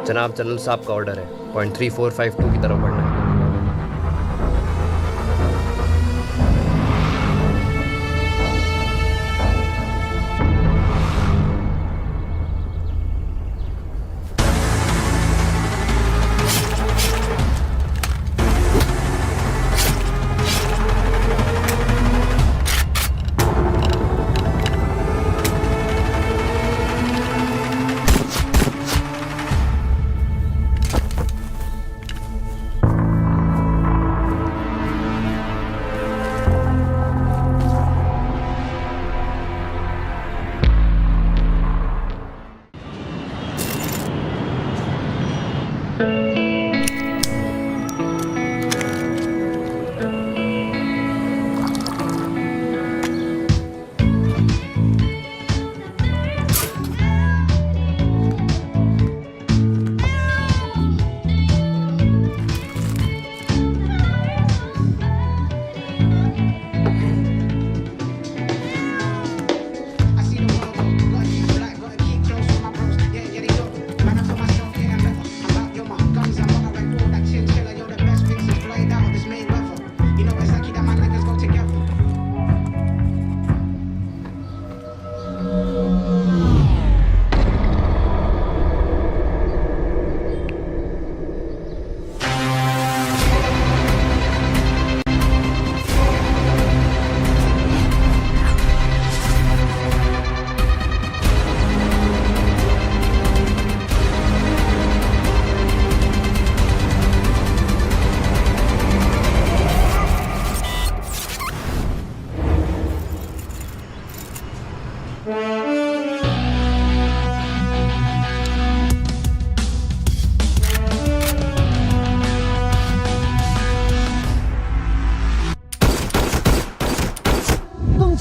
जनाब जनरल साहब का ऑर्डर है, पॉइंट 3452 की तरफ बढ़ना है।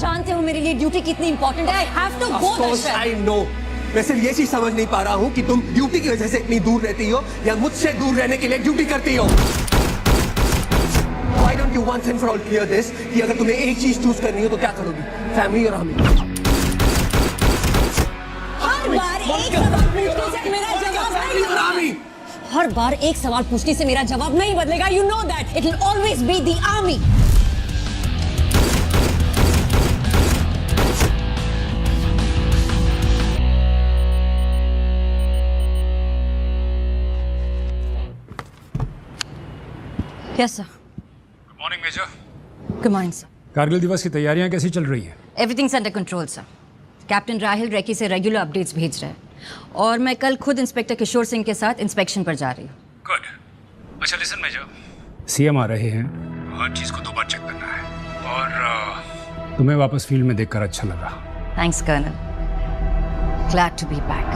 जानते हो मेरे लिए ड्यूटी कितनी इंपॉर्टेंट है। I have to go that. I know. मैं सिर्फ ये चीज समझ नहीं पा रहा हूँ कि तुम ड्यूटी की वजह से इतनी दूर रहती हो या मुझसे दूर रहने के लिए ड्यूटी करती हो। Why don't you once and for all clear this कि अगर तुम्हें एक चीज चूज करनी हो तो क्या करोगी, फैमिली और हमें? हर बार एक सवाल पूछने से मेरा जवाब नहीं, हर बार एक सवाल पूछने से मेरा जवाब नहीं बदलेगा। You know that it will always be the army. Yes, sir. Good morning, Major. Good morning, sir. Kargil दिवस की तैयारियां कैसी चल रही हैं? Everything's under control, sir. Captain Rahil recce से रेगुलर अपडेट्स भेज रहे हैं और मैं कल खुद इंस्पेक्टर किशोर सिंह के साथ इंस्पेक्शन पर जा रही हूँ। Good. अच्छा लिसन मेजर, सीएम आ रहे हैं, हर चीज को 2 बार चेक करना है और तुम्हें वापस फील्ड में देखकर अच्छा लगा। Thanks, Colonel. Glad to be back.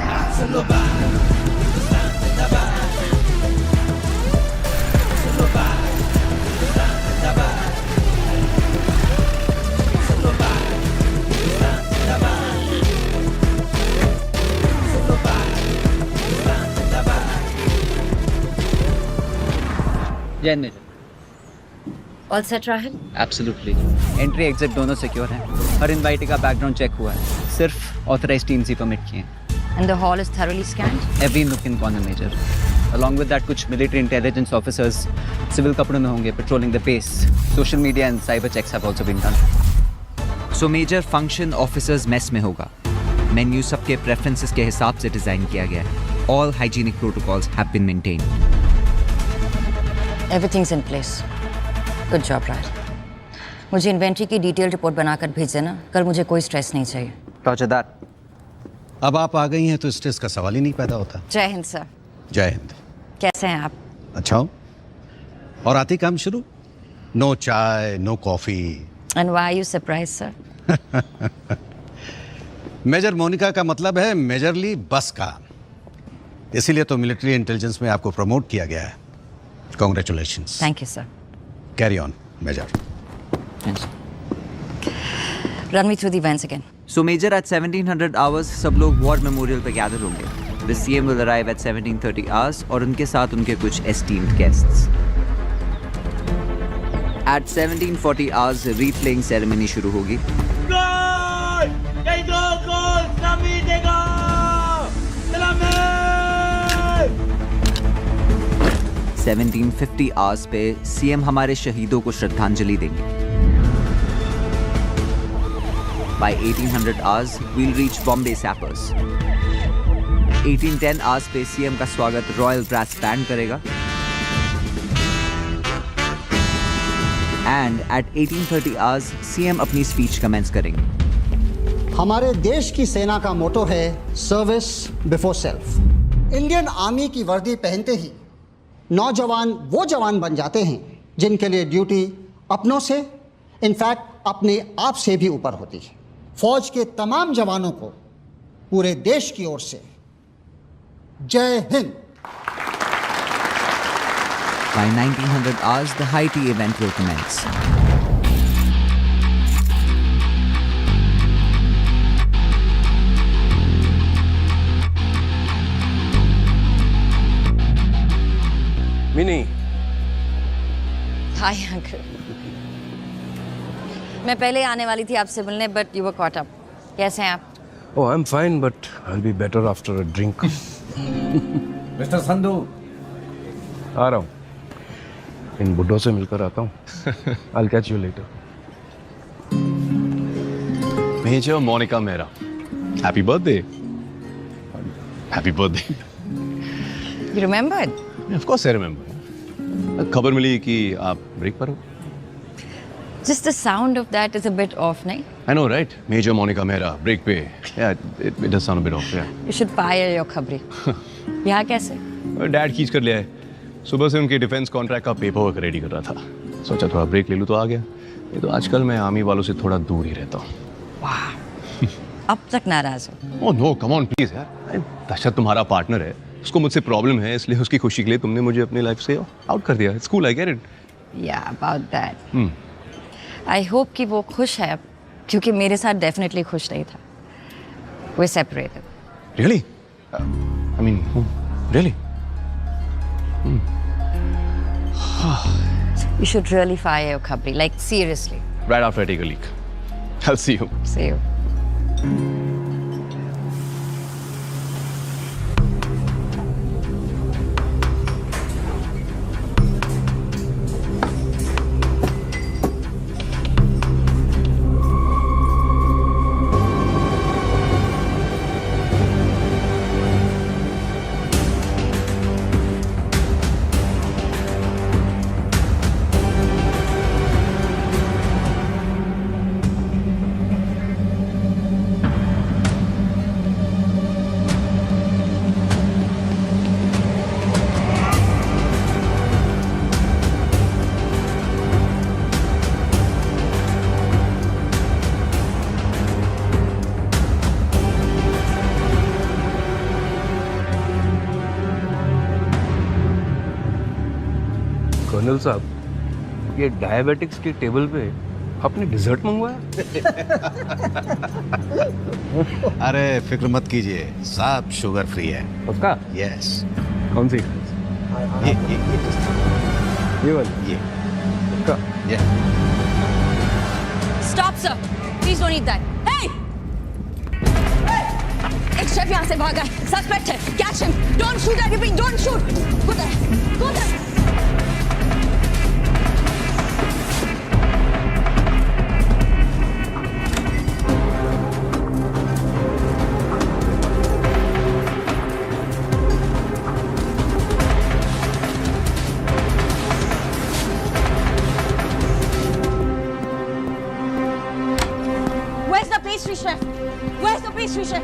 Jain major. All set, Rahil? Absolutely. Entry exit दोनों सिक्योर हैं। हर इनवाइटी का बैकग्राउंड चेक हुआ है। सिर्फ ऑथराइज्ड टीम्स ही परमिट किए हैं। And the hall is thoroughly scanned? Every nook in corner major. Along with that कुछ मिलिट्री इंटेलिजेंस ऑफिसर्स सिविल कपड़ों में होंगे patrolling the base. Social media and cyber checks have also been done. So major function officers mess में होगा। Menu सबके preferences के हिसाब से डिजाइन किया गया है। All hygienic protocols have been maintained. Everything's in place. Good job, Rahil. मुझे इन्वेंट्री की डिटेल रिपोर्ट बनाकर भेज देना। कल मुझे कोई स्ट्रेस नहीं चाहिए। Roger that. अब आप आ गई हैं तो स्ट्रेस का सवाल ही नहीं पैदा होता। जय हिंद सर। जय हिंद। कैसे हैं आप? अच्छा हो? और आते काम शुरू, नो चाय no coffee. And why are you surprised, sir? Major Monica का मतलब है मेजरली बस का, इसीलिए तो मिलिट्री इंटेलिजेंस में आपको प्रमोट किया गया है। Congratulations. Thank you, sir. Carry on major. Run me through the events again. So Major, at 1700 hours सब लोग वॉर मेमोरियल पे गैदर होंगे. The CM will arrive at 1730 hours और उनके साथ उनके कुछ esteemed guests. At 1740 hours wreath laying ceremony शुरू होगी. 1750 hours पे CM हमारे शहीदों को श्रद्धांजलि देंगे. By 1800 hours, we'll reach Bombay Sappers. 1810 hours पे CM का स्वागत रॉयल ब्रास बैंड करेगा. And at 1830 hours, CM अपनी स्पीच कमेंस करेंगे. हमारे देश की सेना का मोटो है service before self. Indian army की वर्दी पहनते ही नौजवान वो जवान बन जाते हैं जिनके लिए ड्यूटी अपनों से, इनफैक्ट अपने आप से भी ऊपर होती है. फौज के तमाम जवानों को पूरे देश की ओर से जय Hind. By 1900 hours, the high tea event will commence. Mini, Hi, uncle. मैं पहले आने वाली थी आपसे मिलने, but you were caught up. कैसे हैं आप? oh I'm fine but I'll be better after a drink. Mister Sandhu, आ रहा हूँ, इन बुड्ढों से मिलकर आता हूँ. I'll catch you later. Major Monica Mehra, happy birthday. Happy birthday. You remembered? Of course I remember. खबर मिली कि आप ब्रेक पर हो. Just the sound of that is a bit off, nahi? I know, right? Major Monica Mehra, break पे. Yeah, it does sound a bit off, yeah. You should fire your खबरी. यहाँ कैसे? Dad खींच कर ले आए. सुबह से उनके डिफेंस कॉन्ट्रैक्ट का पेपर वर्क रेडी कर रहा था. सोचा थोड़ा ब्रेक ले लूँ तो आ गया. ये तो आजकल मैं आर्मी वालों से थोड़ा दूर ही रहता हूँ. वाह. अब तक नाराज हो? Oh no, come on please यार. दशरथ तुम्हारा पार्टनर है. उसको मुझसे प्रॉब्लम है, इसलिए उसकी खुशी के लिए तुमने मुझे अपनी लाइफ से आउट कर दिया. It's cool, I get it. Yeah, about that. I hope कि वो खुश है अब, क्योंकि मेरे साथ definitely खुश नहीं था. We're separated. Really? I mean, really? You should really fire your खबरी, like seriously. Right after I take a leak. I'll see you. See you. Colonel साहब, ये डायबिटिक्स की टेबल पे आपने डिजर्ट मंगवाया? अरे फिक्र मत कीजिए साहब, शुगर फ्री है. उसका? यस. कौन सी? ये वाली? ये. उसका? ये. Stop, sir. Please don't eat that. Hey! एक शेफ यहाँ से भागा है. Suspect है. Catch him. Don't shoot, I repeat, don't shoot. Go there. Go there. Where's the pastry chef? Where's the pastry chef?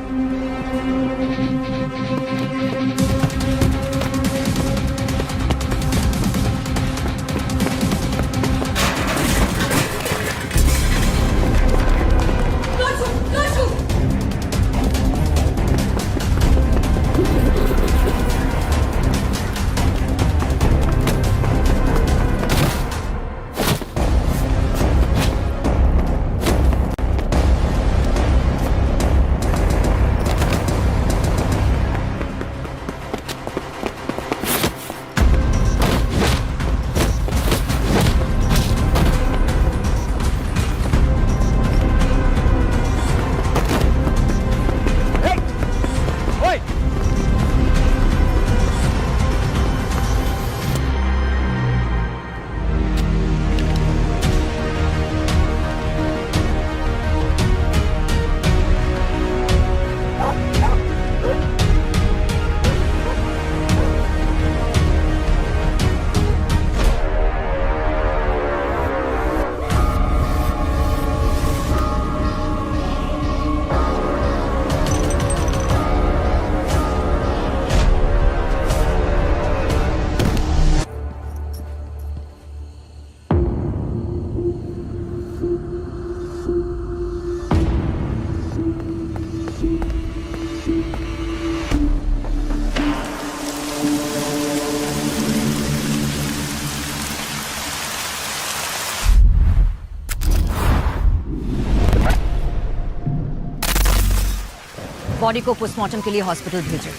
Body को पोस्टमार्टम के लिए hospital भेजो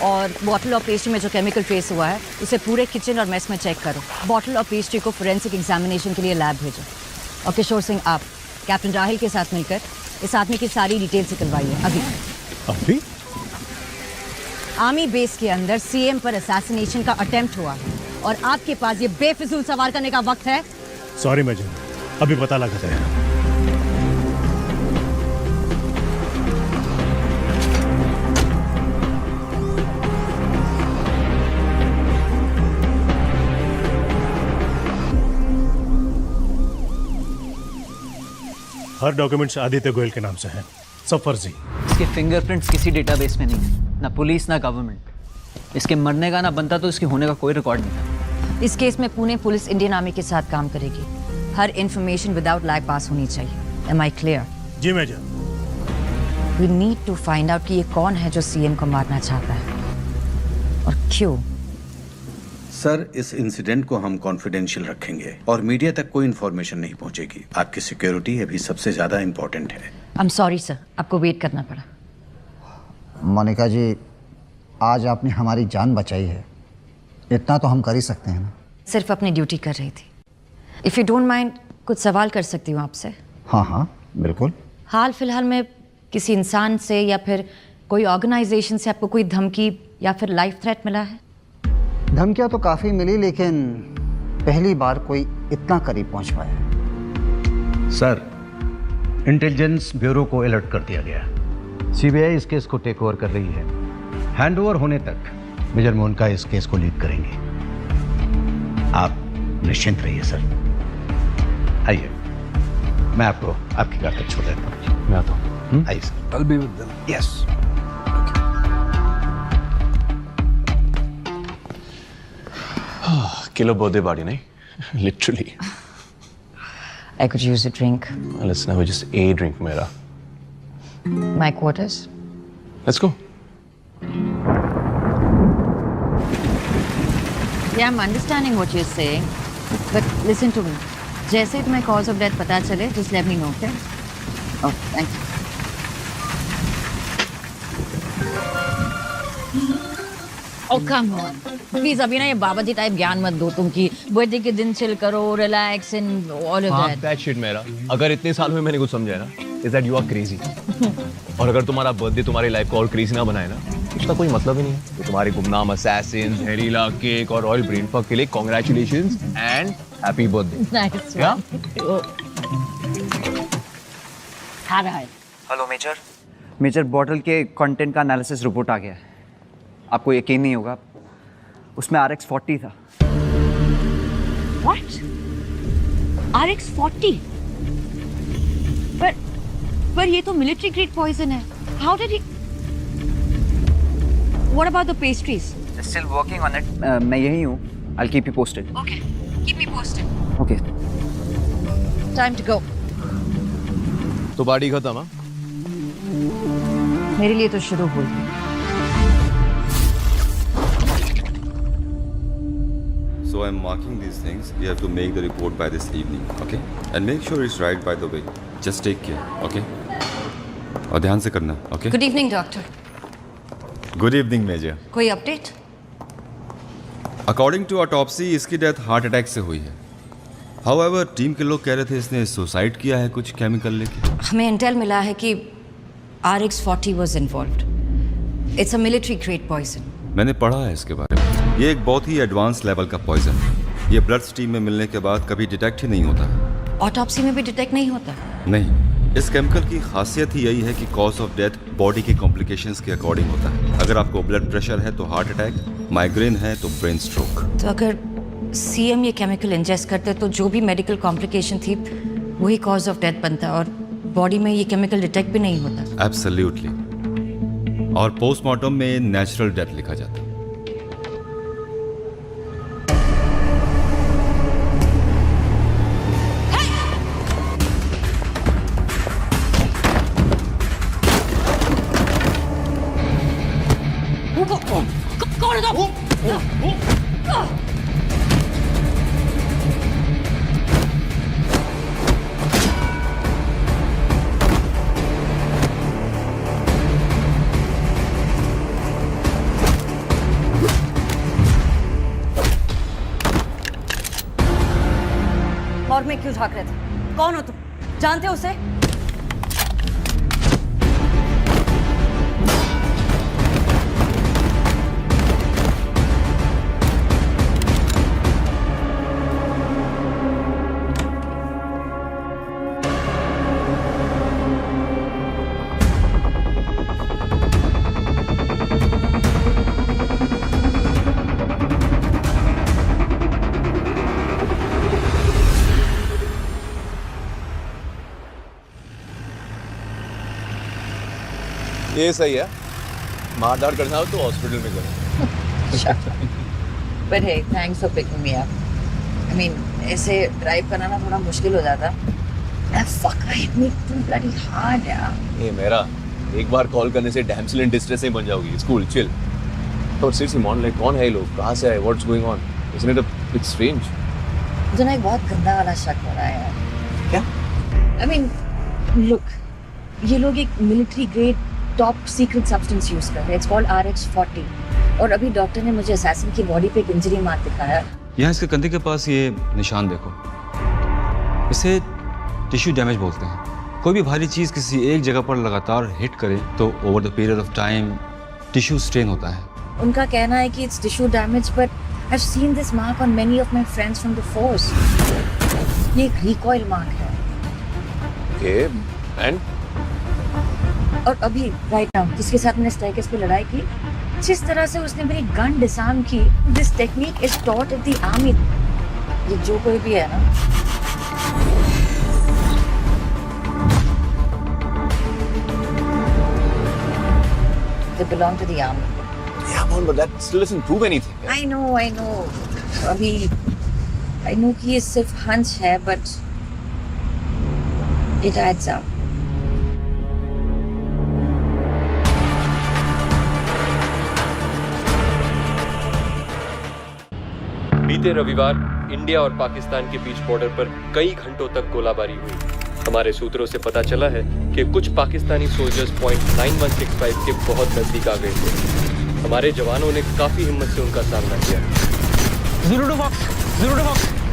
और बॉटल और पेस्ट्री में जो केमिकल ट्रेस हुआ है उसे पूरे किचन और मेस में चेक करो। बॉटल और पेस्ट्री को फोरेंसिक एग्जामिनेशन के लिए लैब भेजो। और किशोर सिंह, आप कैप्टन राहिल के साथ मिलकर इस आदमी की सारी डिटेल्स निकलवाइए अभी। अभी? आर्मी बेस के अंदर सीएम पर असैसिनेशन का अटेम्प्ट हुआ है और आपके पास ये बेफिजूल सवाल करने का वक्त है? सॉरी मेजर, अभी पता लगा था। हर डॉक्यूमेंट्स आदित्य गोयल के नाम से हैं, सब फर्जी। इसके फिंगरप्रिंट्स किसी डेटाबेस में नहीं, ना पुलिस ना गवर्नमेंट। इसके मरने का ना बनता तो इसके होने का कोई रिकॉर्ड नहीं था। इस केस में पुणे पुलिस इंडियन आर्मी के साथ काम करेगी। हर इंफॉर्मेशन विदाउट लैग पास होनी चाहिए। Am I clear? जी major. We need to find out कि ये कौन है जो सीएम को मारना चाहता है और क्यों। सर, इस इंसिडेंट को हम कॉन्फिडेंशियल रखेंगे और मीडिया तक कोई इन्फॉर्मेशन नहीं पहुंचेगी। आपकी सिक्योरिटी अभी सबसे ज्यादा इम्पोर्टेंट है। I'm sorry sir, आपको वेट करना पड़ा। मोनिका जी, आज आपने हमारी जान बचाई है, इतना तो हम कर ही सकते हैं ना। सिर्फ अपनी ड्यूटी कर रही थी। इफ़ यू डोंट माइंड, कुछ सवाल कर सकती हूँ आपसे? हाँ हाँ बिल्कुल। हाल फिलहाल में किसी इंसान से या फिर कोई ऑर्गेनाइजेशन से आपको कोई धमकी या फिर लाइफ थ्रेट मिला है? धमकियाँ तो काफ़ी मिली, लेकिन पहली बार कोई इतना करीब पहुंच पाया। सर, इंटेलिजेंस ब्यूरो को अलर्ट कर दिया गया। सीबीआई इस केस को टेक ओवर कर रही है। हैंडओवर होने तक मेजर मोनिका इस केस को लीड करेंगे। आप निश्चिंत रहिए सर। आइए, मैं आपको आपकी कार तक छोड़ देता हूँ। मैं आता हूँ। आइए sir. I'll be with them. Yes. Killer birthday party, नहीं? Literally. I could use a drink. Let's have just a drink, मेरा. My quarters. Let's go. Yeah, I'm understanding what you're saying, but listen to me. जैसे ही तुम्हें cause of death पता चले, just let me know, okay? Oh, thank you. Oh, come on. Please, अभी ना ये बाबा जी type ज्ञान मत दो तुम कि बर्थडे के दिन चिल करो, relax and all of that. That shit मेरा। अगर इतने साल में मैंने कुछ समझा ना, is that you are crazy. और अगर तुम्हारा बर्थडे तुम्हारी लाइफ को और क्रेजी ना बनाए ना, उसका कोई मतलब ही नहीं है। तो तुम्हारे गुमनाम असैसिन, जहरीला केक और रॉयल ब्रेन फक के लिए congratulations and happy birthday. Nice. क्या? खा रहा है। Hello major. मेजर, बॉटल के कंटेंट का एनालिसिस रिपोर्ट आ गया है। आपको यकीन नहीं होगा, उसमें RX-40 था। What? RX-40? पर ये तो मिलिट्री ग्रेड पॉइजन है। How did he? What about the pastries? Still working on it. मैं यही हूँ। I'll keep you posted. Okay, keep me posted. Okay. Time to go. तो पार्टी खत्म? हाँ? मेरे लिए तो शुरू हुई। So I'm marking these things. You have to make the report by this evening, okay? And make sure it's right, by the way. Just take care, okay? और ध्यान से करना, okay? Good evening, doctor. Good evening, Major. कोई update? According to autopsy, इसकी death heart attack से हुई है। However, team के लोग कह रहे थे इसने सुसाइड किया है कुछ केमिकल लेके। हमें इंटेल मिला है कि RX-40 was involved. It's a military grade poison. मैंने पढ़ा है इसके बारे में। ये एक बहुत ही एडवांस लेवल का पॉइजन है। ये ब्लड स्ट्रीम में मिलने के बाद कभी डिटेक्ट ही नहीं होता। ऑटोप्सी में भी डिटेक्ट नहीं होता? नहीं, इस केमिकल की खासियत ही यही है कि कॉज ऑफ डेथ बॉडी के कॉम्प्लिकेशंस के अकॉर्डिंग होता है। अगर आपको ब्लड प्रेशर है तो हार्ट अटैक, माइग्रेन है तो ब्रेन स्ट्रोक। तो अगर सीएम ये केमिकल इंजेस्ट करते तो जो भी मेडिकल कॉम्प्लिकेशन थी वही कॉज ऑफ डेथ बनता और बॉडी में ये केमिकल डिटेक्ट भी नहीं होता। एब्सोल्युटली। और पोस्टमार्टम में नेचुरल डेथ लिखा जाता है। मॉर्ग में क्यों झांक रहे थे? कौन हो तुम? जानते हो उसे? ये सही है, मारधाड़ करना हो तो हॉस्पिटल में करो। But hey, thanks for picking me up. I mean, ऐसे ड्राइव करना ना थोड़ा मुश्किल हो जाता। Fuck, I hit me too bloody hard यार। ये मेरा एक बार कॉल करने से डैमसेल इन डिस्ट्रेस नहीं बन जाओगी। Cool, chill. और सीरियसली मॉन, लाइक कौन है ये लोग, कहाँ से आए, what's going on? Isn't it a bit strange? मुझे ना एक बहुत गंदा वाला शक हो रहा है यार। क्या? I mean, look, ये लोग एक military grade top secret substance use कर रहे हैं। इट्स कॉल्ड RH-40 और अभी डॉक्टर ने मुझे असैसिन की बॉडी पे एक इंजरी मार्क दिखाया। यहाँ इसके कंधे के पास ये निशान देखो, इसे टिश्यू डैमेज बोलते हैं। कोई भी भारी चीज किसी एक जगह पर लगातार हिट करे तो over the period of time tissue strain होता है। उनका कहना है कि it's tissue damage, but I have seen this mark on many of my friends from the force. ये एक रिकॉइल मार्क है। ओके, एंड और अभी राइट नाउ जिसके साथ मैंने स्ट्राइकर्स पे लड़ाई की, जिस तरह से उसने मेरी गन डिसआर्म की, this technique is taught in the army. ये जो कोई भी है ना, they belong to the army. Yeah, man, but that still doesn't prove anything. I know. अभी I know कि ये सिर्फ हंच है, but it adds up. बीते रविवार इंडिया और पाकिस्तान के बीच बॉर्डर पर कई घंटों तक गोलाबारी हुई। हमारे सूत्रों से पता चला है कि कुछ पाकिस्तानी सोल्जर्स पॉइंट 9165 के बहुत नजदीक आ गए थे। हमारे जवानों ने काफी हिम्मत से उनका सामना किया। Zero to box.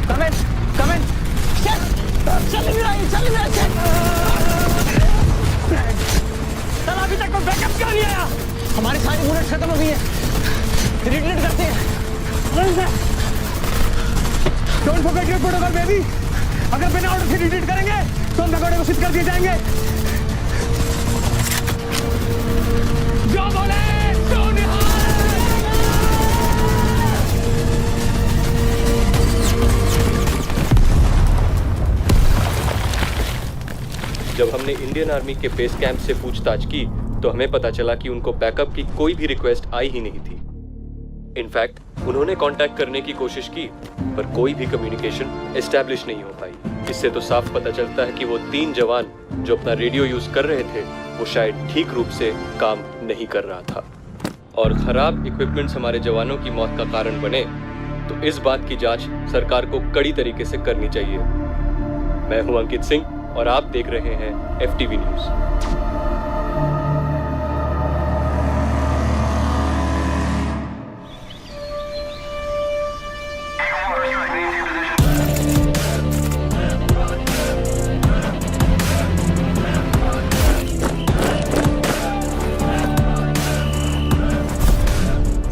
Come in. चल अभी तक कोई बैकअप क्यों नहीं आया? हमारी सारी बुलेट खत्म हो गई है। रिट्रीट करते हैं। Don't forget your protocol, baby. अगर बिना ऑर्डर से रिट्रीट करेंगे तो हम भगोड़े को शिफ्ट कर दिए जाएंगे। जो बोले सो निहाल। जब हमने इंडियन आर्मी के बेस कैंप से पूछताछ की तो हमें पता चला कि उनको बैकअप की कोई भी रिक्वेस्ट आई ही नहीं थी। इनफैक्ट उन्होंने कांटेक्ट करने की कोशिश की पर कोई भी कम्युनिकेशन एस्टैब्लिश नहीं हो पाई। इससे तो साफ पता चलता है कि वो 3 जवान जो अपना रेडियो यूज कर रहे थे वो शायद ठीक रूप से काम नहीं कर रहा था। और खराब इक्विपमेंट्स हमारे जवानों की मौत का कारण बने तो इस बात की जांच सरकार को कड़ी तरीके से करनी चाहिए। मैं हूं अंकित सिंह और आप देख रहे हैं FTV न्यूज।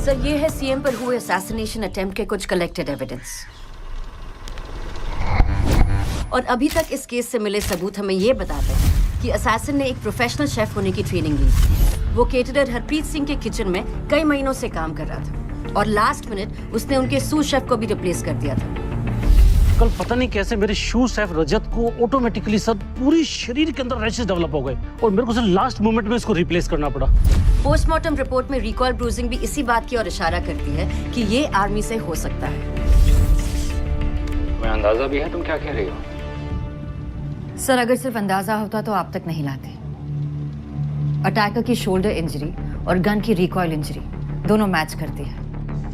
सर, ये है सीएम पर हुए असैसिनेशन अटेम्प्ट के कुछ कलेक्टेड एविडेंस। और अभी तक इस केस से मिले सबूत हमें ये बताते हैं कि असैसिन ने एक प्रोफेशनल शेफ होने की ट्रेनिंग ली। वो केटरर हरप्रीत सिंह के किचन में कई महीनों से काम कर रहा था और लास्ट मिनट उसने उनके सूस शेफ को भी रिप्लेस कर दिया था। कल पता नहीं कैसे मेरे शू शेफ रजत को ऑटोमेटिकली सर पूरी शरीर के अंदर रैशेस डेवलप हो गए और मेरे को सर लास्ट मोमेंट में इसको रिप्लेस करना पड़ा। पोस्टमार्टम रिपोर्ट में रिकॉल ब्रूजिंग भी इसी बात की ओर इशारा करती है कि ये आर्मी से हो सकता है। तुम्हें अंदाजा भी है तुम क्या कह रही हो? सर, अगर सिर्फ अंदाजा होता तो आप तक नहीं लाते। अटैकर की शोल्डर इंजरी और गन की रिकॉइल इंजरी दोनों मैच करती है।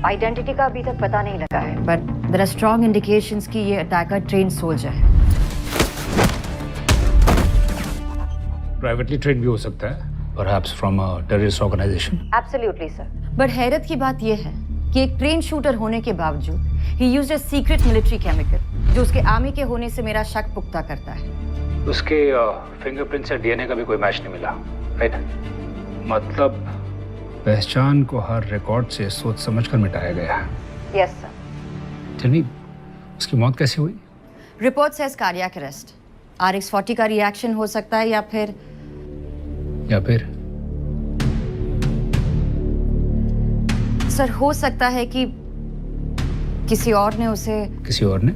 आइडेंटिटी का अभी तक पता नहीं लगा है, but there are strong indications कि ये अटैकर ट्रेन सोल्जर है। प्राइवेटली ट्रेन भी हो सकता है, perhaps from a terrorist organisation. Absolutely sir, but हैरत की बात यह है कि एक ट्रेन शूटर होने के बावजूद ही used a secret military chemical जो उसके आर्मी के होने से मेरा शक पुख्ता करता है। उसके फिंगरप्रिंट से डीएनए का भी कोई मैच नहीं मिला, राइट? मतलब पहचान को हर रिकॉर्ड से सोच समझकर मिटाया गया। Yes sir. टेल मी, उसकी मौत कैसे हुई? Report says cardiac arrest. RX40 का रिएक्शन हो सकता है या फिर सर हो सकता है कि किसी और ने उसे। किसी और ने?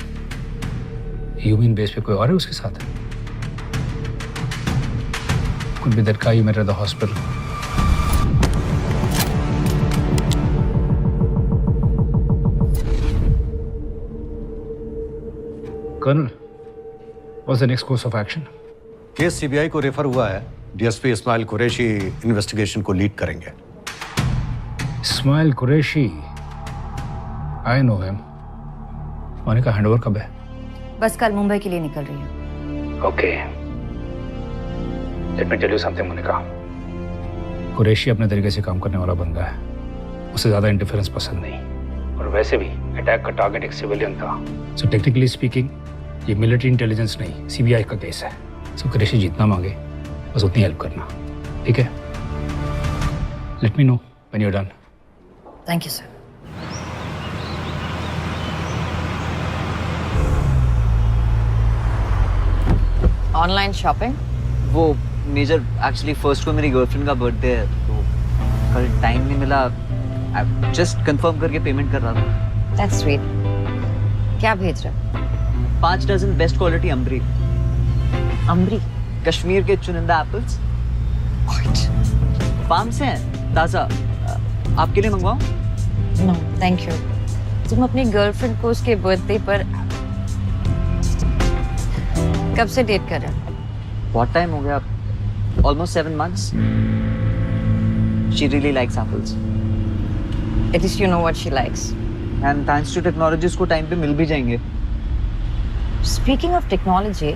यू मीन बेस पे कोई और है उसके साथ? Could be that guy you met at the hospital. Colonel, what's the next course of action? Case CBI को रेफर हुआ है। डीएसपी इस्माइल कुरैशी इन्वेस्टिगेशन को लीड करेंगे। Ismail Qureshi, I know him. Monica handover कब है? बस कल मुंबई के लिए निकल रही है। Okay. Let me tell you something, Monika. Qureshi अपने तरीके से काम करने वाला बंदा है। उसे ज्यादा इंटरफेरेंस पसंद नहीं। और वैसे भी अटैक का टारगेट एक सिविलियन था। So technically speaking, ये मिलिट्री इंटेलिजेंस नहीं, सीबीआई का केस है। So कुरैशी जितना मांगे बस उतनी हेल्प करना, ठीक है? Let me know when you're done. Thank you sir. Online shopping? वो मेजर एक्चुअली फर्स्ट को मेरी गर्लफ्रेंड का बर्थडे है, तो कल टाइम नहीं मिला। जस्ट कंफर्म करके पेमेंट कर रहा था। That's sweet. क्या भेज रहा? 5 dozen best quality Ambri. Ambri? Kashmir के चुनिंदा एप्पल्स। फार्म से हैं, ताज़ा। आपके लिए मंगवाऊं? No thank you. तुम अपनी गर्लफ्रेंड को उसके बर्थडे पर कब से डेट कर रहे हो? बहुत टाइम हो गया, almost 7 months. She really likes apples. At least you know what she likes. And thanks to technology उसको टाइम पे मिल भी जाएंगे। Speaking of technology,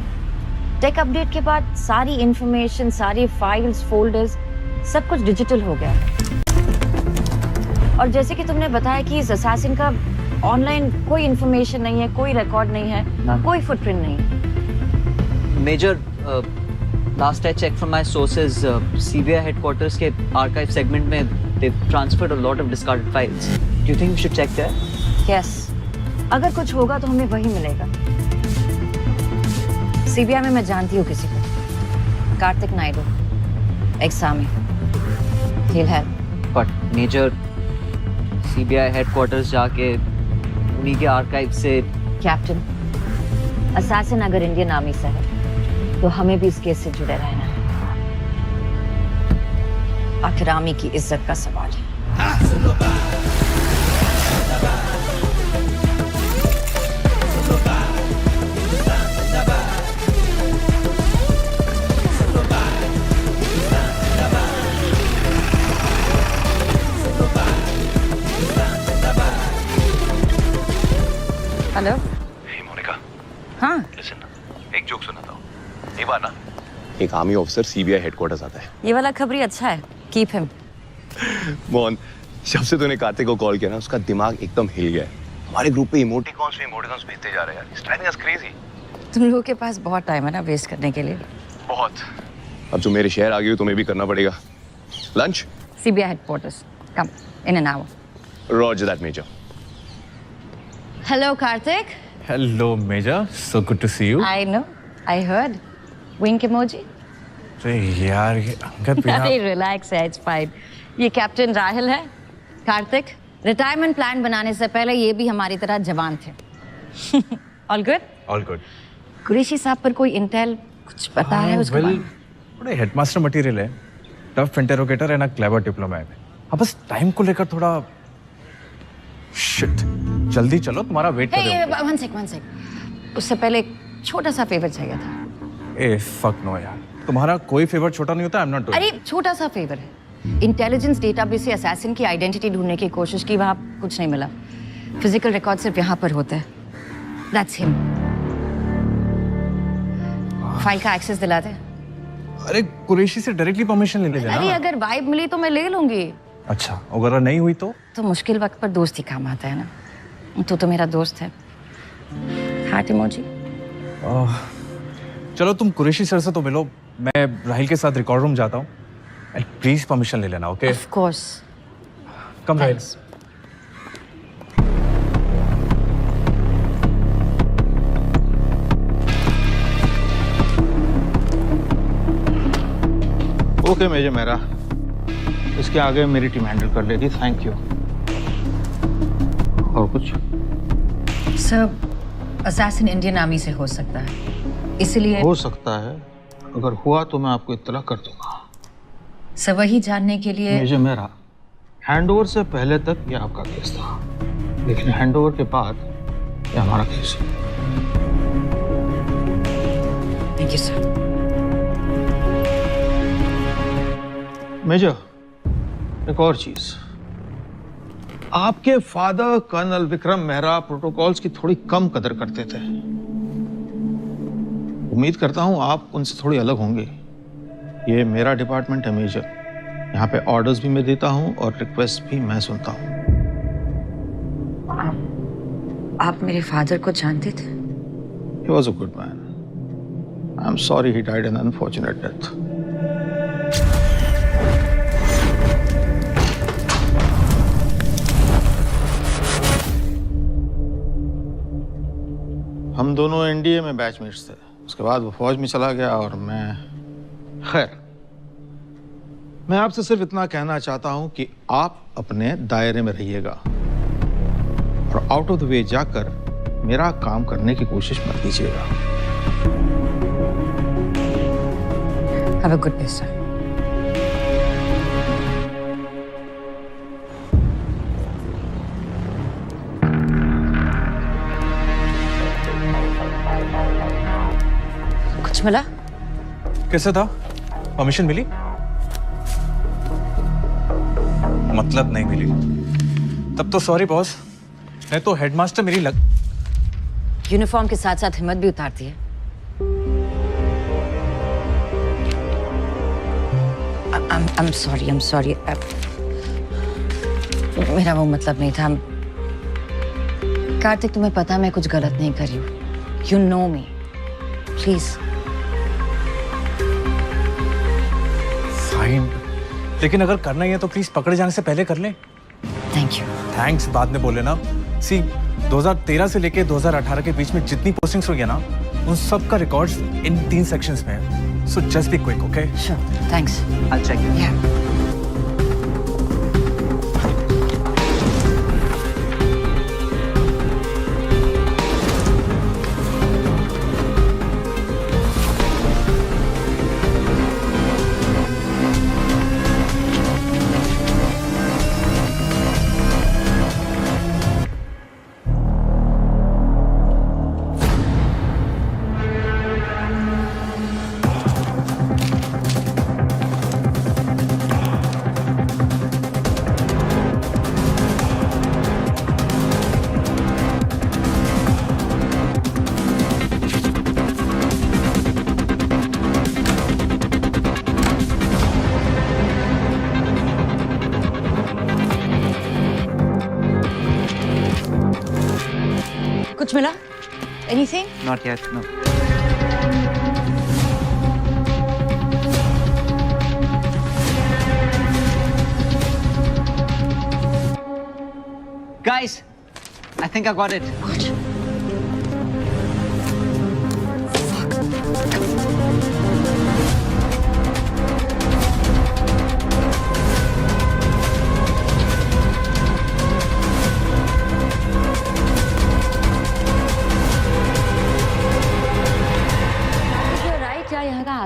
take update के बाद सारी इंफॉर्मेशन, सारी फाइल्स, फोल्डर्स, सब कुछ डिजिटल हो गया। और जैसे कि तुमने बताया कि इस असैसिन का ऑनलाइन कोई इंफॉर्मेशन नहीं है, कोई रिकॉर्ड नहीं है, कोई फुटप्रिंट नहीं है। Major, last I checked from my sources, CBI headquarters के archive segment में they've transferred a lot of discarded files. Do you think we should check there? Yes. अगर कुछ होगा तो हमें वही मिलेगा। सीबीआई में मैं जानती हूँ किसी को, Kartik Naidu, एक्सामी। He'll help. But Major, CBI headquarters जाके उन्हीं के archive से। कैप्टन, असैसिन अगर इंडियन आर्मी से है तो हमें भी इस केस से जुड़े रहना है। आखिर आर्मी की इज्जत का सवाल है। हेलो। हे मोनिका। हाँ। लिसन, एक जोक सुनाता हूँ। एक बार ना एक आर्मी ऑफिसर सीबीआई हेडक्वार्टर्स आता है। ये वाला खबरी अच्छा है, कीप हिम। मोहन, जब से तूने कार्तिक को कॉल किया ना, उसका दिमाग एकदम हिल गया है। हमारे ग्रुप पे इमोटिकॉन्स भेजते जा रहे हैं यार। It's driving us crazy. तुम लोगों के पास बहुत टाइम है ना वेस्ट करने के लिए। बहुत। अब जो मेरे शहर आ गई हो तुम्हें भी करना पड़ेगा। Lunch? CBI headquarters, come in an hour. Roger that major. Hello Kartik. Hello major, so good to see you. I know, I heard. Wink emoji. अरे यार ये अंगद बिना। अरे रिलैक्स है, इट्स फाइन। ये कैप्टन राहिल है। कार्तिक, रिटायरमेंट प्लान बनाने से पहले ये भी हमारी तरह जवान थे। All good? All good. Qureshi साहब पर कोई इंटेल कुछ पता है उसके बारे में? बड़े हेडमास्टर मटेरियल है, टफ इंटरोगेटर है ना, क्लेवर डिप्लोमैट। अब बस टाइम को लेकर थोड़ा शिट। जल्दी चलो, तुम्हारा वेट कर रहे हो। One sec. उससे पहले एक छोटा सा फेवर चाहिए था। ए फक नो यार, तुम्हारा कोई फेवर छोटा नहीं होता। I am not doing. अरे छोटा सा फेवर है। इंटेलिजेंस डेटाबेस से असैसिन की आइडेंटिटी ढूंढने की कोशिश की, वहां कुछ नहीं मिला। फिजिकल रिकॉर्ड सिर्फ यहाँ पर होते हैं। That's him. फाइल का एक्सेस दिला दे। अरे कुरैशी से डायरेक्टली परमिशन ले लेना। अरे अगर वाइब मिली तो मैं ले लूंगी। अच्छा, अगर नहीं हुई तो मुश्किल वक्त पर दोस्त ही काम आता है ना। तो मेरा दोस्त है। Heart emoji. चलो तुम कुरैशी सर से तो मिलो, मैं राहिल के साथ रिकॉर्ड रूम जाता हूँ। प्लीज परमिशन ले लेना, okay? Of course. Come Rahil. Okay major Mehra, इसके आगे मेरी टीम हैंडल कर लेगी। Thank you. और कुछ? सर असैसिन इंडियन आर्मी से हो सकता है, इसलिए हो सकता है। अगर हुआ तो मैं आपको इत्तला कर दूंगा। सर वही जानने के लिए मेजर मेहरा, हैंडओवर से पहले तक ये आपका केस था, लेकिन हैंडओवर के बाद ये हमारा केस है। Thank you sir. मेजर, एक और चीज, आपके father colonel Vikram Mehra protocols की थोड़ी कम कदर करते थे। उम्मीद करता हूं आप उनसे थोड़ी अलग होंगे। ये मेरा डिपार्टमेंट है मेजर, यहाँ पे ऑर्डर्स भी मैं देता हूं और रिक्वेस्ट भी मैं सुनता हूं। आप मेरे फादर को जानते थे? He was a good man. I'm sorry he died an unfortunate death. हम दोनों एनडीए में बैचमेट्स थे, उसके बाद वो फौज में चला गया और मैं, खैर, मैं आपसे सिर्फ इतना कहना चाहता हूं कि आप अपने दायरे में रहिएगा और आउट ऑफ द वे जाकर मेरा काम करने की कोशिश मत कीजिएगा। Have a good day, sir. कुछ मिला? कैसा था? परमिशन मिली? मतलब नहीं मिली। तब तो सॉरी बॉस, नहीं तो हेडमास्टर मेरी यूनिफॉर्म के साथ साथ हिम्मत भी उतारती है। I'm sorry. मेरा वो मतलब नहीं था। कार्तिक, तुम्हें पता मैं कुछ गलत नहीं कर रही हूँ। You know me. Please. Fine, लेकिन अगर करना ही है तो प्लीज पकड़े जाने से पहले कर ले। Thank you. थैंक्स बाद में बोले ना। सी 2013 से लेके 2018 के बीच में जितनी पोस्टिंग्स हुई है ना, उन सब का रिकॉर्ड्स इन 3 सेक्शंस में है। So just be quick, okay? Sure, thanks. I'll check it. Yeah. कुछ मिला? Anything? Not yet, no. Guys, I think I got it. What?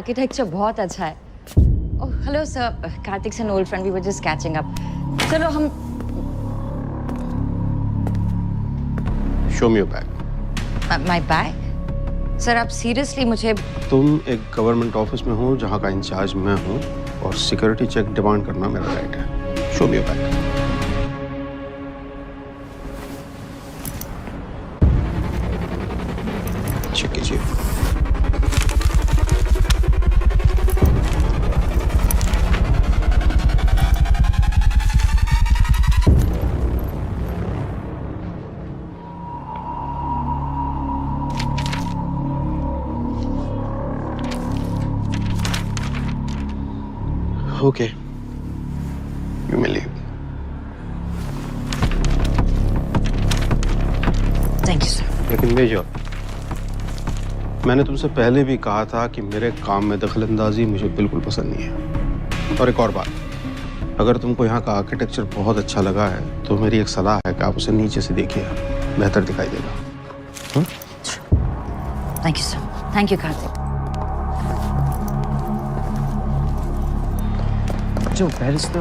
Architecture बहुत अच्छा है। ओह हेलो सर, कार्तिक से old friend, we were just catching up. चलो हम show me your bag. My bag? Sir आप seriously मुझे? तुम एक गवर्नमेंट ऑफिस में हो जहां का इंचार्ज मैं हूं और सिक्योरिटी चेक डिमांड करना मेरा राइट है। Show me your bag. Check कीजिए। Okay, you may leave. Thank you sir. लेकिन मेजर, मैंने तुमसे पहले भी कहा था कि मेरे काम में दखलंदाजी मुझे बिल्कुल पसंद नहीं है। और एक और बात, अगर तुमको यहाँ का आर्किटेक्चर बहुत अच्छा लगा है तो मेरी एक सलाह है कि आप उसे नीचे से देखिएगा, बेहतर दिखाई देगा। Thank you sir. Thank you Kartik. जो पेरिस तो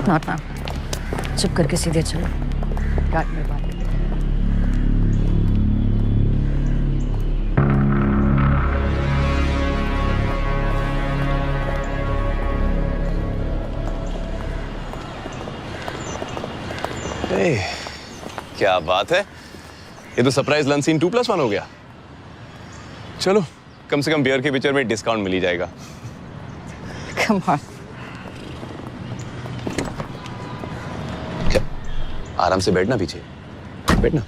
नॉट नाउ। चुप करके सीधे चलो। गार्ड मेरे बात। क्या बात है, ये तो सरप्राइज लंच सीन 2+1 हो गया। चलो, कम से कम बियर के पिक्चर में डिस्काउंट मिल ही जाएगा। Come on. क्या? आराम से बैठना, पीछे बैठना।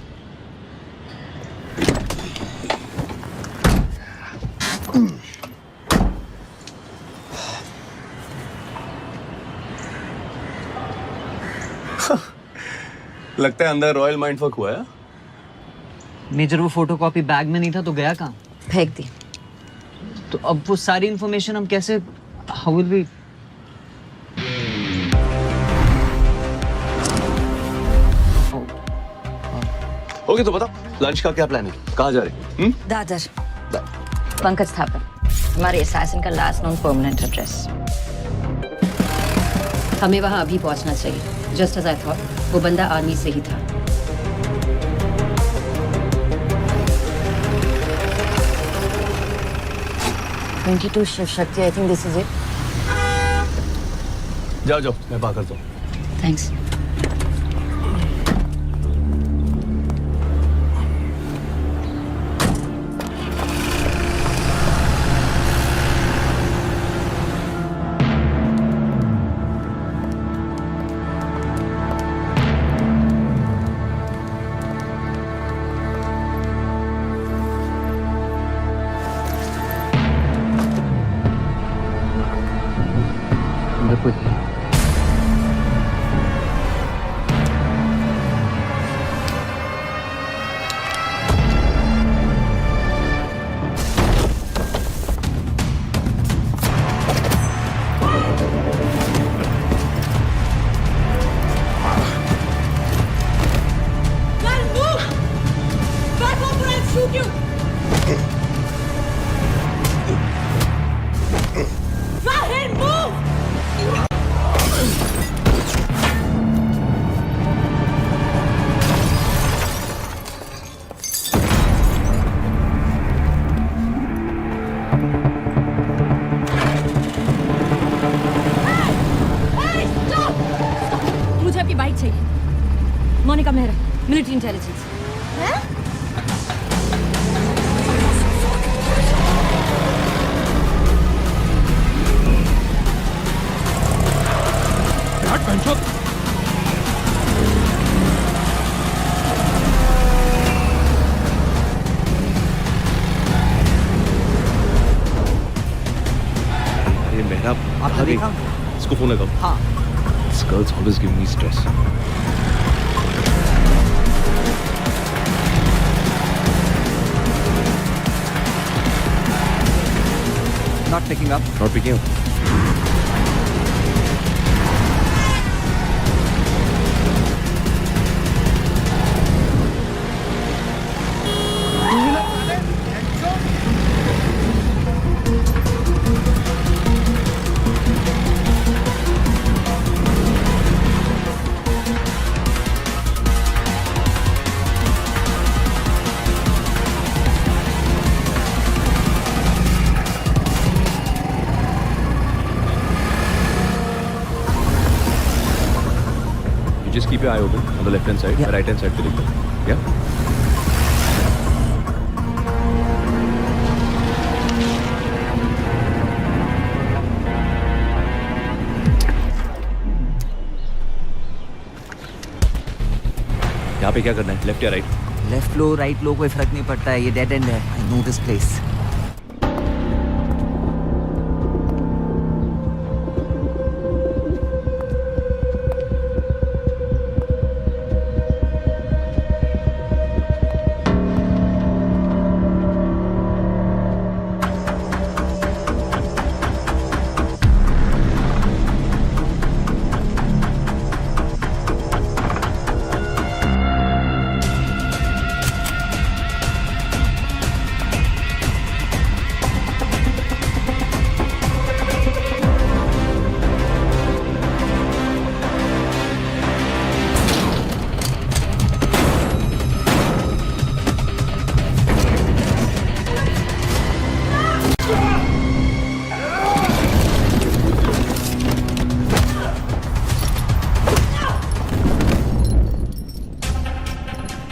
लगता है अंदर रॉयल माइंडफक हुआ है। मेजर वो फोटोकॉपी बैग में नहीं था तो गया कहाँ? फेंक दी। तो अब वो सारी इंफॉर्मेशन हम कैसे, हाउ विल वी? ओके, तो बताओ लंच का क्या प्लान है, कहाँ जा रहे हैं? दादर। पंकज थापा, हमारे असैसिन का लास्ट नोन परमानेंट एड्रेस। हमें वहां अभी पहुंचना चाहिए। जस्ट एज आई थॉट, वो बंदा आर्मी से ही था। Shiv Shakti, I think this is it. जाओ जाओ, मैं बात करता हूँ। थैंक्स। मुझे आपकी बाइक चाहिए। Monika Mehra, military intelligence. ये मेरा आपने देखा? इसको फोन लगाओ। हाँ। This girl's always giving me stress. Not picking up. Not picking up. Just keep your eye open on the left hand side, right hand side पे देखो, yeah? यहाँ पे क्या करना है, लेफ्ट या राइट? लेफ्ट लो राइट लो कोई फर्क नहीं पड़ता है, ये डेड एंड है। I know this place.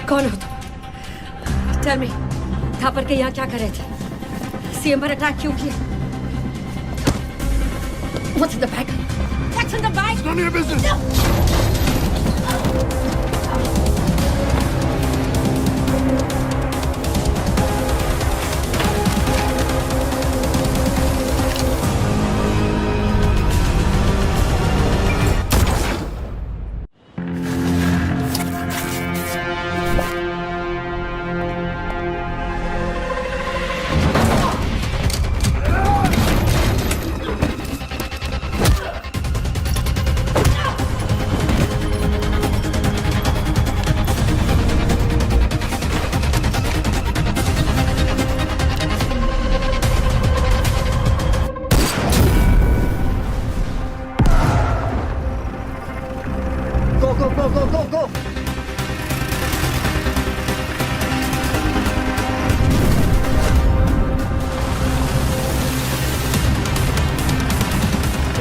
कौन हो तुम? टेल मी, थापर के यहाँ क्या कर रहे थे? सीएम पर अटैक क्यों किया? What's in the bag? What's in the bag? It's none of your business. go!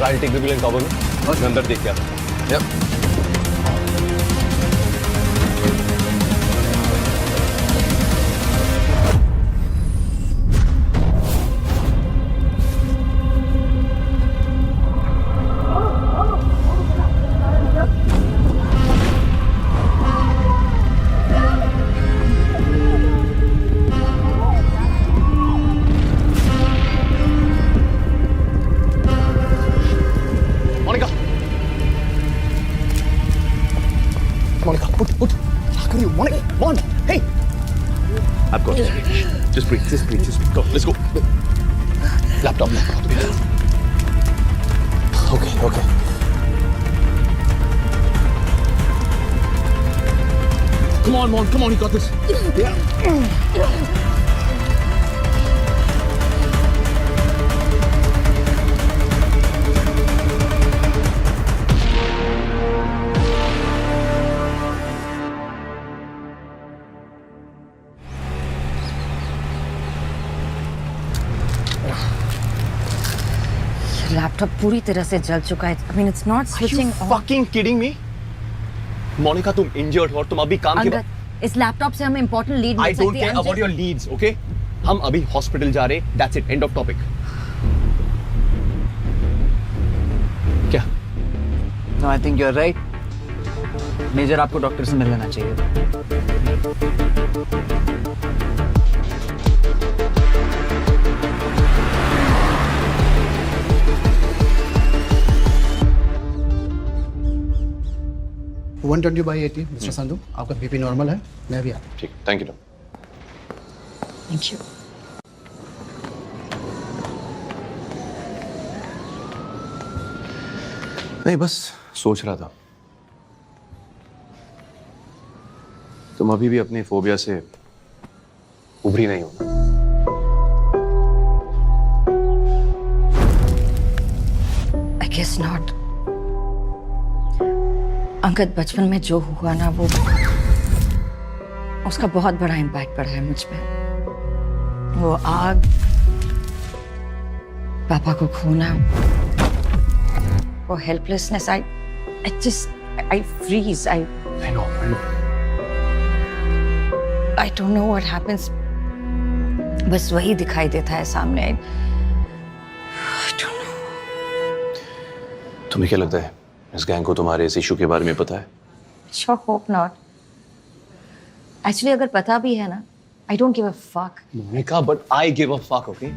I'll take the wheel and cover me. मैं अंदर देख के आता हूँ. Yep. Monica, put. How can you, Monica? Mon, hey! I've got this. Just breathe. Go, let's go. Laptop. Okay. Come on, Mon, you got this. Yeah. Laptop पूरी तरह से जल चुका है. I mean, it's not switching on. Fucking kidding me? Monika, तुम injured हो और तुम अभी काम के इस लैपटॉप से हमें इंपॉर्टेंट लीड मिल सकती है. I don't care about your leads, okay? हम अभी हॉस्पिटल जा रहे. That's it. End of topic. क्या? No, I think you're right. Major आपको डॉक्टर से मिल लेना चाहिए. वन 120/80 मिस्टर संधू, आपका बीपी नॉर्मल है. मैं भी आता हूँ. ठीक, थैंक यू. Thank you. नहीं, बस सोच रहा था तुम अभी भी अपनी फोबिया से उभरी नहीं हो. I guess not. अंगद, बचपन में जो हुआ ना, वो उसका बहुत बड़ा इम्पैक्ट पड़ा है मुझ पे. वो आग, पापा को खोना, वो helplessness. I freeze. I know. I don't know what happens. बस वही दिखाई देता है सामने. I don't know. तुम्हें क्या लगता है इस गैंग को तुम्हारे इस इशू के बारे में पता है? Sure hope not. Actually, अगर पता भी है ना, I don't give a fuck. Monica, but I give a fuck, okay?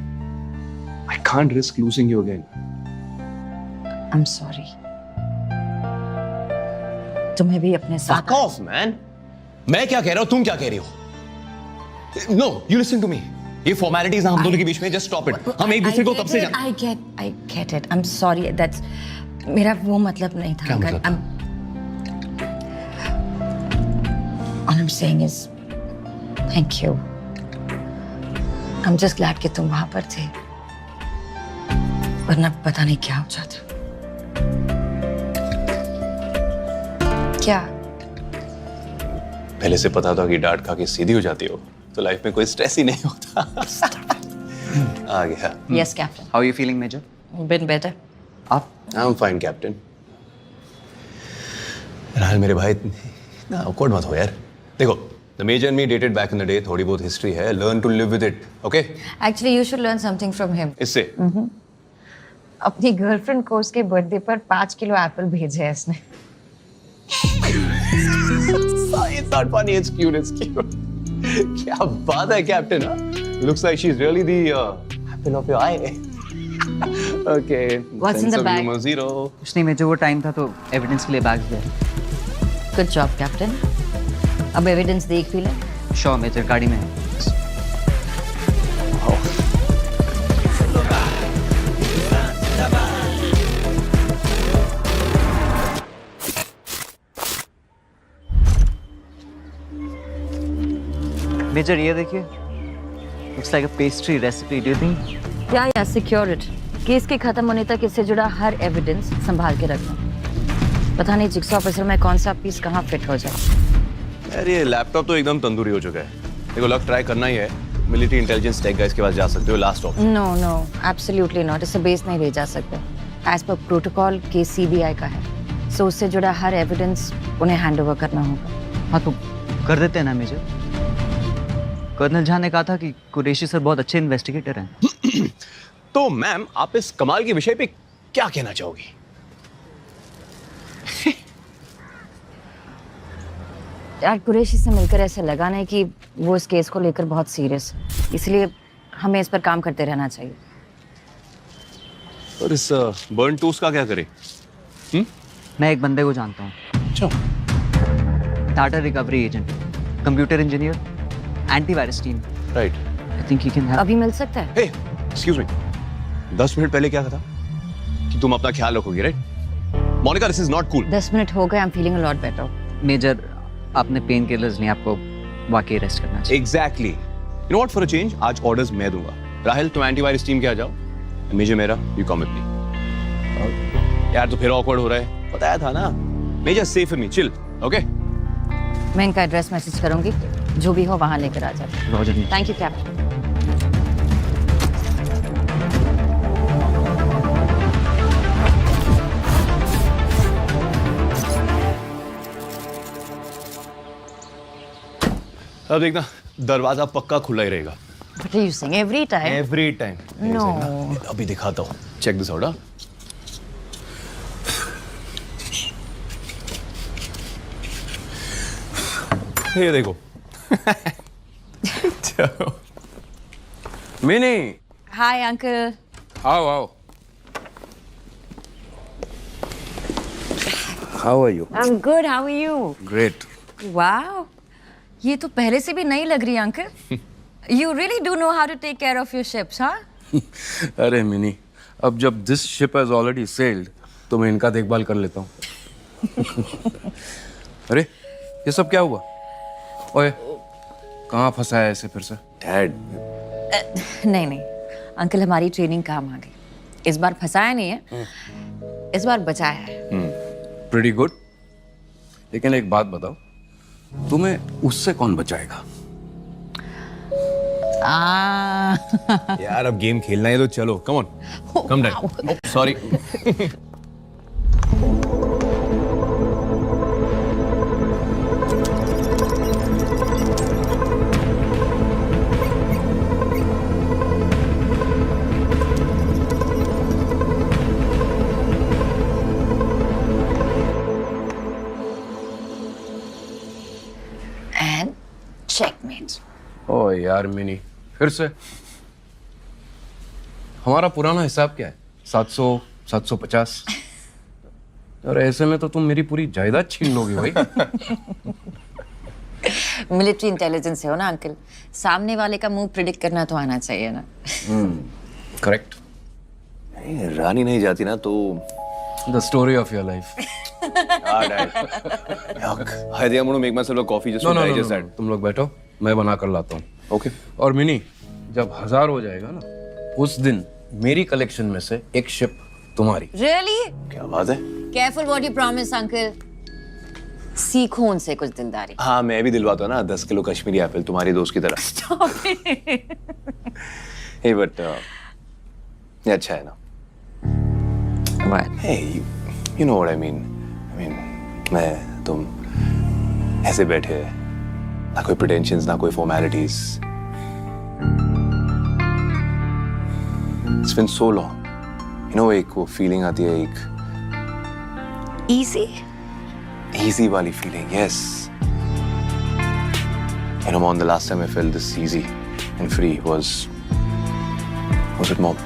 I can't risk losing you again. I'm sorry. तुम्हें भी अपने साथ. Fuck off, man. मैं क्या कह रहा हूँ, तुम क्या कह रही हो? No, you listen to me. ये formalities हम दोनों के बीच में, just stop it. हम एक दूसरे को कब से जानते? I get it. I'm sorry. That's मेरा वो मतलब नहीं था. क्या मतलब? All I'm saying is thank you. I'm just glad कि तुम वहां पर थे. वरना पता नहीं क्या हो जाता. क्या? पहले से पता था कि डांट खा के सीधी हो जाती हो तो लाइफ में कोई स्ट्रेस ही नहीं होता. आ गया. Yes, Captain. How are you feeling, Major? Been better. आप? I'm fine, Captain. राहुल, मेरे भाई इतना awkward मत हो यार. देखो, The major and me dated back in the day. थोड़ी बहुत history है. Learn to live with it. Okay? Actually, you should learn something from him. इससे? अपनी गर्लफ्रेंड को उसके बर्थडे पर 5 किलो एप्पल भेजे हैं इसने. It's not funny. It's cute. It's cute. क्या बात है, Captain? Looks like she's really the apple of your eye. Okay. What's in the bag? Humor zero. कुछ नहीं मेजर, वो टाइम था तो एविडेंस के लिए बैग्स दे. Good job, Captain. अब एविडेंस देख भी ले. श्योर मेजर, गाड़ी में है. मेजर ये देखिए. Looks like a pastry recipe. Do you think? या सिक्योर इट. केस के खत्म होने तक इससे जुड़ा हर एविडेंस संभाल के रखना. पता नहीं जिक्सॉ ऑफिसर में कौन सा पीस कहाँ फिट हो जाए. यार ये लैपटॉप तो एकदम तंदूरी हो चुका है. देखो लग ट्राई करना ही है. मिलिट्री इंटेलिजेंस टेक गाइस के पास जा सकते हो. Last option. No absolutely not. इससे बेस नहीं ले जा सकते. As per protocol case CBI का है. सो उससे जुड़ा हर एविडेंस उन्हें हैंडओवर करना होगा. हाँ तो कर देते हैं ना मेजर. कर्नल झा ने कहा था कि कुरैशी सर बहुत अच्छे इन्वेस्टिगेटर हैं. तो मैम आप इस कमाल के विषय पे क्या कहना चाहोगी? यार कुरैशी से मिलकर ऐसे लगा नहीं कि वो इस केस को लेकर बहुत सीरियस है. इसलिए हमें इस पर काम करते रहना चाहिए. और इस बर्न टूस का क्या करें? मैं एक बंदे को जानता हूँ. अच्छा. Data recovery agent, computer engineer, antivirus team. Right. I think he can help. अभी मिल सकता है. हे एक्सक्यूज मी. 10 मिनट पहले क्या था कि तुम अपना ख्याल रखोगी, right? Monika, this is not cool. 10 minute हो गए. I am feeling a lot better. Major आपने पेन किलर्स नहीं, आपको वाकई अरेस्ट करना चाहिए. Exactly. You know what, for a change आज ऑर्डर्स मैं दूंगा. राहिल तुम एंटीवायरस टीम के आ जाओ. मेजर मेरा, यू कम विद मी. यार तो फिर ऑकवर्ड हो रहा है. बताया था ना. Major safe with me, chill. Okay. मैं इनका एड्रेस मैसेज करूंगी. जो भी हो वहां लेकर आ जाए. रॉजर. Thank you captain. अब देखना दरवाजा पक्का खुला ही रहेगा. What are you saying? Every time? Every time. No. अभी दिखाता हूँ. Check this out. ये देखो. चलो. मिनी. Hi, uncle. आओ. How are you? I'm good. How are you? Great. Wow. ये तो पहले से भी नहीं लग रही uncle. You really do know how to take care of your ships, huh? अरे मिनी, अब जब this ship has already sailed, तो मैं इनका देखभाल कर लेता हूँ. अरे ये सब क्या हुआ? ओए, कहाँ फंसा है ऐसे फिर से? डैड. नहीं अंकल, हमारी ट्रेनिंग काम आ गई. इस बार फंसाया नहीं है, इस बार बचाया है. Pretty good. लेकिन एक बात बताओ, तुम्हें उससे कौन बचाएगा? यार अब गेम खेलना है तो चलो. Come on. Come dad. Sorry. And checkmate. ओ यार मिनी, फिर से? हमारा पुराना हिसाब क्या है? 700, 750. और ऐसे में तो तुम मेरी पूरी जायदाद छीन लोगी भाई. मिलिट्री इंटेलिजेंस है हो ना अंकल. सामने वाले का मुंह प्रिडिक्ट करना तो आना चाहिए ना. करेक्ट. रानी नहीं जाती ना तो. The story of your life. I think I'm going to make myself a coffee just to digest that. तुम लोग बैठो, मैं बना कर लाता हूँ. Okay. और मिनी, जब 1000 हो जाएगा ना, उस दिन मेरी कलेक्शन में से एक शिप तुम्हारी. Really? क्या बात है? Careful what you promise, uncle. सीखो उनसे कुछ दिलदारी. हाँ मैं भी दिलवाता हूँ ना 10 किलो कश्मीरी एप्पल तुम्हारी दोस्त की तरह. Stop it. Hey but ये अच्छा है ना. What? Hey you know what I mean. मैं तुम ऐसे बैठे ना कोई प्रिटेंशंस, ना कोई formalities. It's been so long, you know, एक वो फीलिंग आती है, एक easy वाली feeling, yes. You know, Mom, the last time I felt this easy and free was it Mom?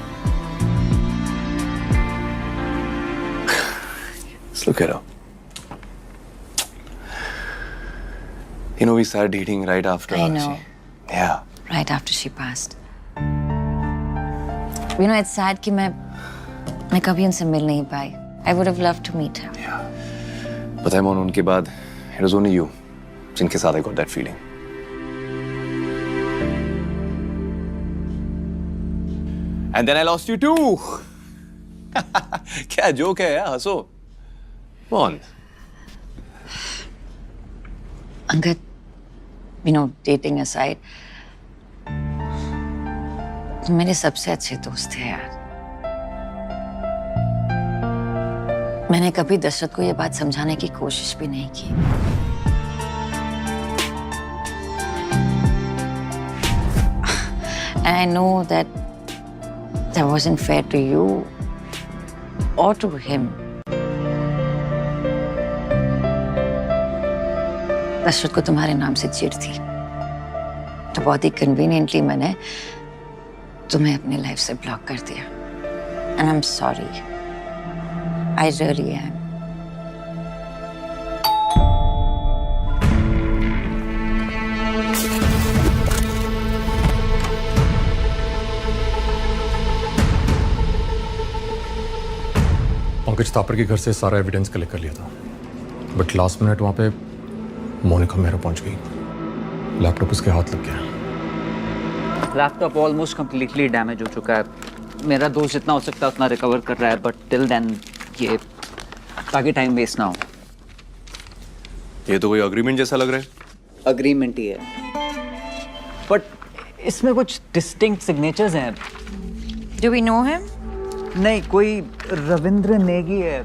Just look at her. You know, we started dating right after. I know. Yeah. Right after she passed. You know, it's sad कि मैं कभी उनसे मिल नहीं पाई. I would have loved to meet her. Yeah. पता है मोन, उनके बाद it was only you जिनके साथ I got that feeling. And then I lost you too. क्या जोक है यार, हंसो. मोन. Angad, you know, dating aside, तुम मेरे सबसे अच्छे दोस्त थे यार. मैंने कभी दशरथ को ये बात समझाने की कोशिश भी नहीं की. And I know that wasn't fair to you or to him. Dasharath को तुम्हारे नाम से चिढ़ थी, तो बहुत ही कन्वीनियंटली मैंने तुम्हें अपनी लाइफ से ब्लॉक कर दिया. And I'm sorry. I really am. Pankaj Thapar के घर से सारा एविडेंस कलेक्ट कर लिया था, बट लास्ट मिनट वहां पे मोनिका मेहरा पहुंच गई. लैपटॉप उसके हाथ लग गया. लैपटॉप ऑलमोस्ट कंप्लीटली डैमेज हो चुका है. मेरा दोस्त जितना हो सकता है उतना रिकवर कर रहा है, बट टिल देन ये ताकि टाइम वेस्ट ना हो. ये तो कोई अग्रीमेंट जैसा लग रहा है. अग्रीमेंट ही है, बट इसमें कुछ डिस्टिंक्ट सिग्नेचर्स हैं. Do we know him? नहीं, कोई रविंद्र नेगी है.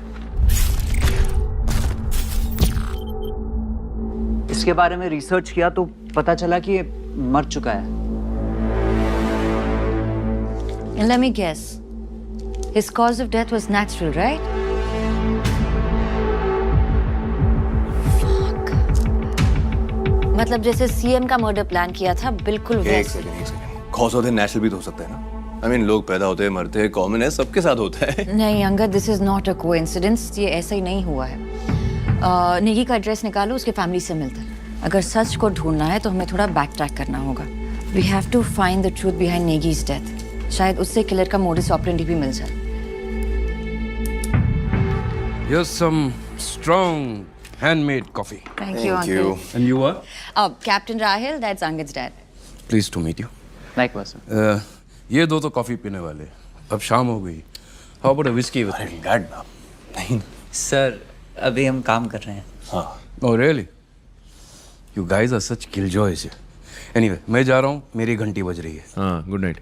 इसके बारे में रिसर्च किया तो पता चला कि ये मर चुका है. And let me guess. His cause of death was natural, right? Fuck. मतलब जैसे सीएम का मर्डर प्लान किया था, बिल्कुल एक वैसे. Second. Cause of death natural भी तो हो सकता है ना. I mean, लोग पैदा होते हैं, मरते हैं, कॉमन है, सबके साथ होता है. नहीं Angad, this is not a coincidence. ये ऐसा ही नहीं हुआ है. नेगी का एड्रेस निकालो, उसके फैमिली से मिलते हैं. अगर सच को ढूंढना है तो हमें थोड़ा बैक ट्रैक करना होगा. We have to find the truth behind नेगीज डेथ. शायद उससे किलर का मोडिस ऑपरेंडी भी मिल जाए. Here's some strong handmade coffee. Thank you, uncle. And you are? Captain Rahil, that's Anged's dad. Pleased to meet you. Likewise. ये दो तो coffee पीने वाले. अब शाम हो गई. How about a whiskey with me? नहीं. सर, अभी हम काम कर रहे हैं. हाँ. Oh really? You guys are such killjoys. Anyway, मैं जा रहा हूँ. मेरी घंटी बज रही है. हाँ, गुड नाइट.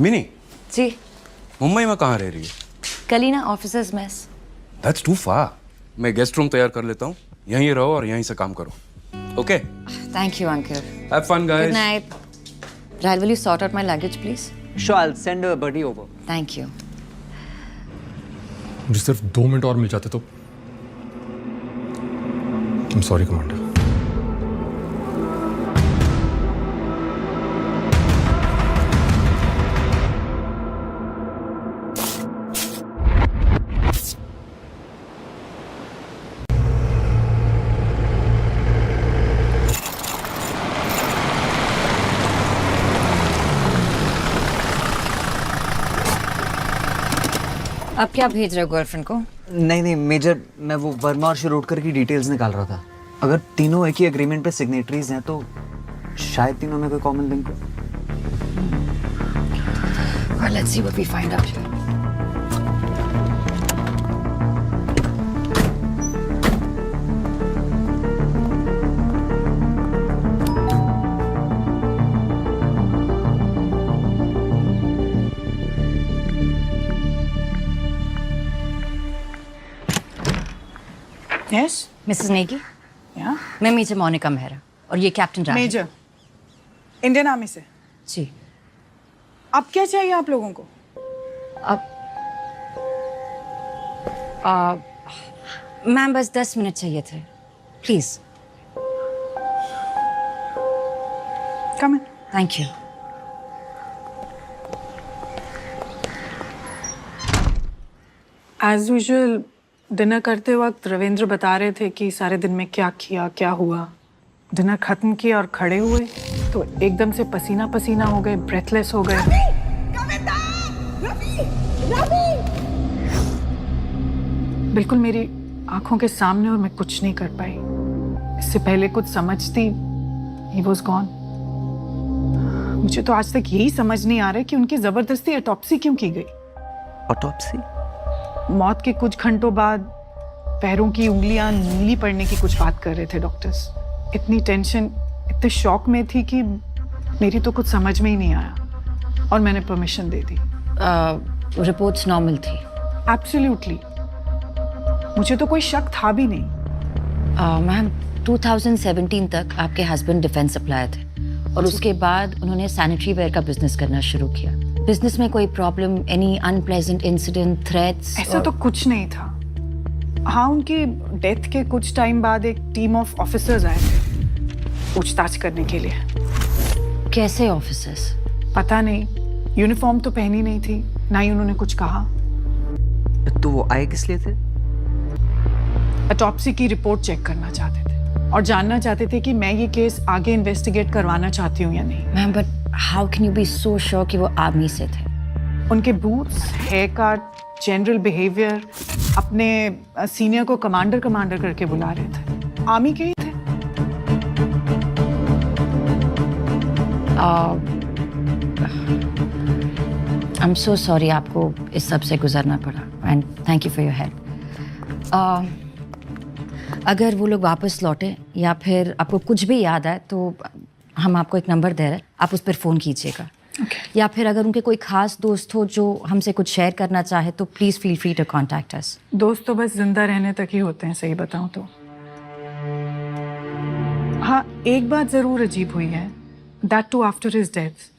मिनी, जी. मुंबई में कहाँ रह रही है? Kalina officers mess. That's too far. मैं गेस्ट रूम तैयार कर लेता हूँ. यहीं रहो और यहीं से काम करो. Okay? Thank you, uncle. Have fun, guys. Good night. Rahil, will you sort out my luggage, please? Sure, I'll send a buddy over. Thank you. मुझे सिर्फ 2 मिनट और मिल जाते तो. I'm sorry, Commander. अब क्या भेज रहे हो गर्लफ्रेंड को? नहीं मेजर, मैं वो वर्मा और शिरोडकर की डिटेल्स निकाल रहा था. अगर तीनों एक ही एग्रीमेंट पे सिग्नेटरीज हैं तो शायद तीनों में कोई कॉमन लिंक हो. Well, let's see what we find out here. Yes? Mrs. Negi? Yeah? मैं मीचे मोनिका मेहरा. और ये कैप्टन राज। मेजर, इंडियन आर्मी से। जी। अब क्या चाहिए आप लोगों को? मैम बस 10 मिनट चाहिए थे, please. Come in. Thank you. As usual dinner करते वक्त रविंद्र बता रहे थे कि सारे दिन में क्या किया, क्या हुआ। डिनर खत्म किया और खड़े हुए तो एकदम से पसीना पसीना हो गए, ब्रेथलेस हो गए। बिल्कुल मेरी आंखों के सामने, और मैं कुछ नहीं कर पाई। इससे पहले कुछ समझती, ही वॉज गॉन। मुझे तो आज तक यही समझ नहीं आ रहा कि उनकी जबरदस्ती ऑटोप्सी क्यों की गई। ऑटोप्सी? मौत के कुछ घंटों बाद पैरों की उंगलियां नीली पड़ने की कुछ बात कर रहे थे डॉक्टर्स। इतनी टेंशन, इतने शॉक में थी कि मेरी तो कुछ समझ में ही नहीं आया और मैंने परमिशन दे दी। रिपोर्ट्स नॉर्मल थी। एब्सोल्युटली, मुझे तो कोई शक था भी नहीं। मैम 2017 तक आपके हस्बैंड डिफेंस सप्लायर थे और उसके बाद उन्होंने सैनिटरी वेयर का बिजनेस करना शुरू किया। बिजनेस में कोई problem, any unpleasant incident, threats? ऐसा तो कुछ नहीं था। हाँ, उनकी डेथ के कुछ टाइम बाद एक टीम ऑफ ऑफिसर्स आए थे पूछताछ करने के लिए। कैसे ऑफिसर्स? पता नहीं, यूनिफॉर्म तो पहनी नहीं थी, ना ही उन्होंने कुछ कहा। तो वो आए किस लिए थे? ऑटोप्सी की रिपोर्ट चेक करना चाहते थे और जानना चाहते थे कि मैं ये केस आगे इन्वेस्टिगेट करवाना चाहती हूँ या नहीं। Ma'am but how can you be so sure कि वो आर्मी से थे? उनके boots, haircut, general behaviour, अपने सीनियर को कमांडर कमांडर करके बुला रहे थे। आर्मी के ही थे। आई एम सो सॉरी आपको इस सब से गुजरना पड़ा and thank you for your help. अगर वो लोग वापस लौटे या फिर आपको कुछ भी याद आए तो हम आपको एक नंबर दे रहे हैं, आप उस पर फ़ोन कीजिएगा। या फिर अगर उनके कोई खास दोस्त हो जो हमसे कुछ शेयर करना चाहे तो please feel free to contact us. दोस्त तो बस जिंदा रहने तक ही होते हैं, सही बताऊं तो। हाँ, एक बात ज़रूर अजीब हुई है, that too after his death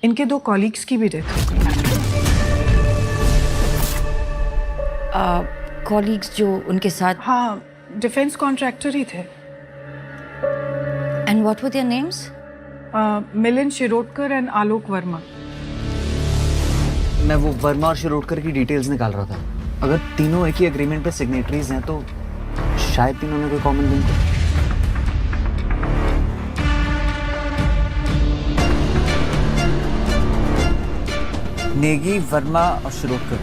इनके 2 कॉलीग्स की भी डेथ हो गई। कॉलीग्स जो उनके साथ? हाँ, डिफेंस कॉन्ट्रैक्टर ही थे। And what were their names? Milind Shirodkar and Alok Verma. मैं वो वर्मा और शिरोडकर की डिटेल्स निकाल रहा था। अगर तीनों एक ही एग्रीमेंट पे सिग्नेटरीज हैं तो शायद तीनों में कोई कॉमन लिंक हो। नेगी, वर्मा और शिरोडकर,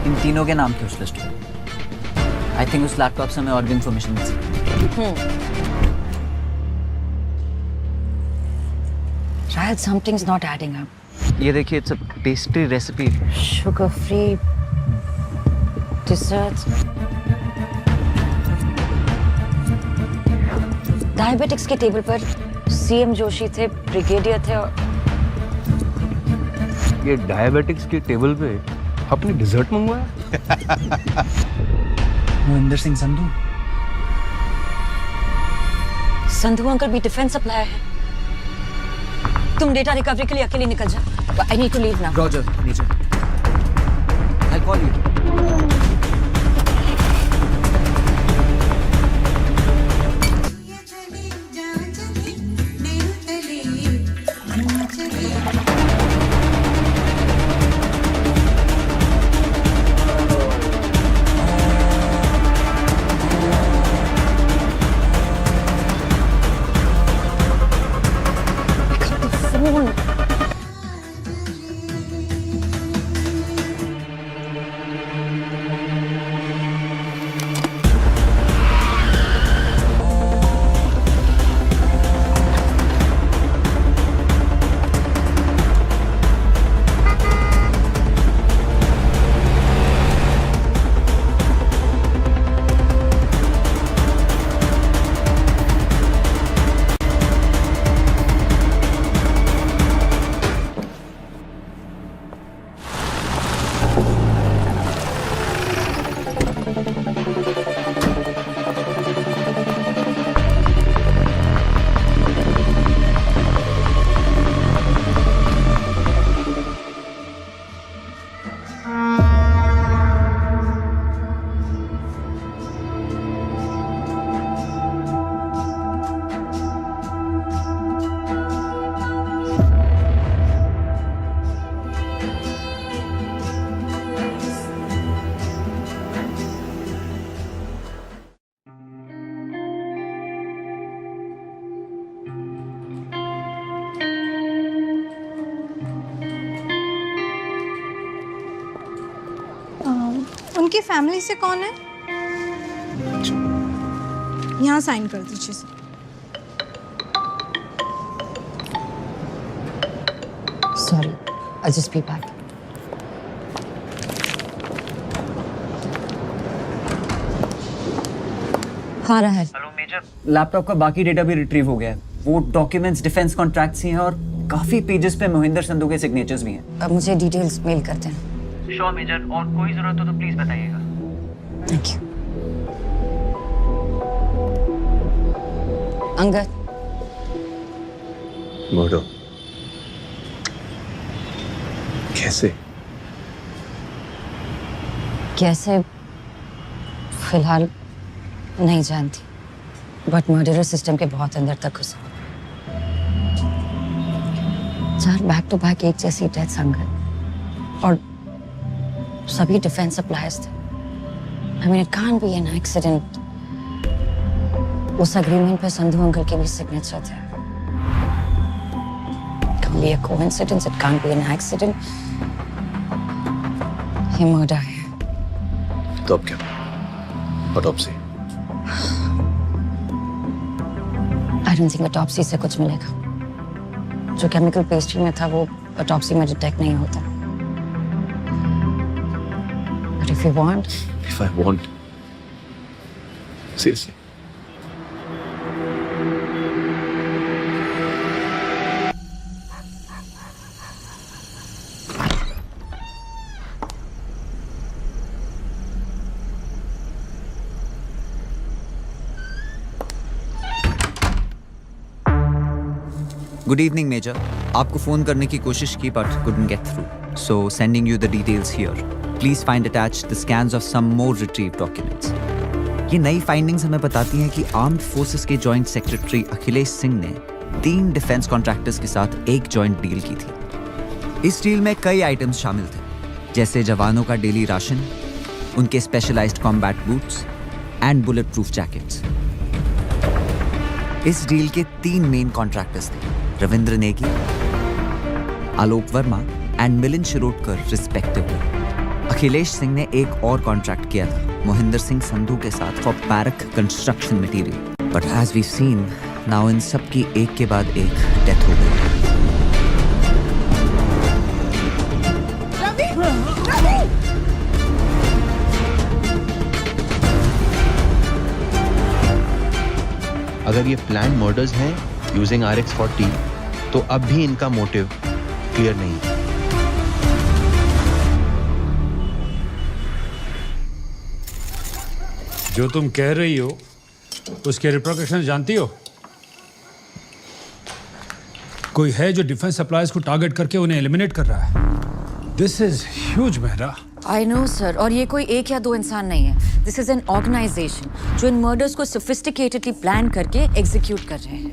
इन तीनों के नाम थे उस लिस्ट में। आई थिंक उस लैपटॉप से हमें और भी इंफॉर्मेशन मिल सकती। शायद समथिंग्स नॉट एडिंग अप। ये देखिए, it's a pastry recipe. Sugar free desserts, diabetics के टेबल पर सीएम जोशी थे, ब्रिगेडियर थे और ये डायबिटिक्स के टेबल पे अपनी डिजर्ट मंगवाया? मोहिंदर सिंह संधू। संधू अंकल भी डिफेंस सप्लायर है। तुम डेटा रिकवरी के लिए अकेले निकल जाओ। I need to leave now. Roger, नीचे। I call you. इनकी फैमिली से कौन है? यहाँ साइन कर दीजिए sir. Sorry, I'll just be back. हाँ राहल। हेलो मेजर, लैपटॉप का बाकी डेटा भी रिट्रीव हो गया है। वो डॉक्यूमेंट्स डिफेंस कॉन्ट्रैक्ट्स ही हैं और काफी पेजेस पे मोहिंदर संधू के सिग्नेचर्स भी हैं। अब मुझे डिटेल्स मेल करते हैं। श्योर मेजर, और कोई जरूरत हो तो प्लीज बताइएगा। Thank you. अंगद। मर्डर कैसे? कैसे फिलहाल नहीं जानती, बट मर्डरर सिस्टम के बहुत अंदर तक घुसा। 4 बैक टू बैक एक जैसी डेथ संगत और सभी डिफेंस सप्लायर्स थे। I mean, it can't be an accident. उस एग्रीमेंट पे संधू अंकल के भी सिग्नेचर थे। It can't be a coincidence. It can't be an accident. ये मर्डर है। तो अब क्या? Autopsy? I don't think autopsy से कुछ मिलेगा। जो केमिकल पेस्ट्री में था वो ऑटोप्सी में डिटेक्ट नहीं होता। But if you want, If I want, seriously. Good evening major. आपको फ़ोन करने की कोशिश की but couldn't get through. So sending you the details here. Please find attached the scans of some more retrieved documents. ये नई findings हमें बताती हैं कि आर्म्ड फोर्सेस के जॉइंट सेक्रेटरी अखिलेश सिंह ने 3 डिफेंस कॉन्ट्रैक्टर्स के साथ एक जॉइंट डील की थी। इस डील में कई आइटम्स शामिल थे, जैसे जवानों का डेली राशन, उनके specialised combat boots and bulletproof jackets. इस डील के 3 मेन कॉन्ट्रैक्टर्स थे, रविंद्र नेगी, आलोक वर्मा एंड मिलिंद शिरोडकर रिस्पेक्टिवली। अखिलेश सिंह ने एक और कॉन्ट्रैक्ट किया था मोहिंदर सिंह संधू के साथ for barrack construction material, but as we seen now इन सब की एक के बाद एक डेथ हो गई। अगर ये प्लान मर्डर्स हैं यूजिंग RX-40 तो अब भी इनका मोटिव क्लियर नहीं है। जो तुम कह रही हो उसके रिप्रिकॉशन जानती हो? कोई है जो डिफेंस सप्लायर्स को टारगेट करके उन्हें एलिमिनेट कर रहा है। This is huge Mehra. I know sir, और ये कोई 1 या 2 इंसान नहीं है। दिस इज एन ऑर्गेनाइजेशन जो इन मर्डर्स को सोफिस्टिकेटेडली प्लान करके एग्जीक्यूट कर रहे हैं।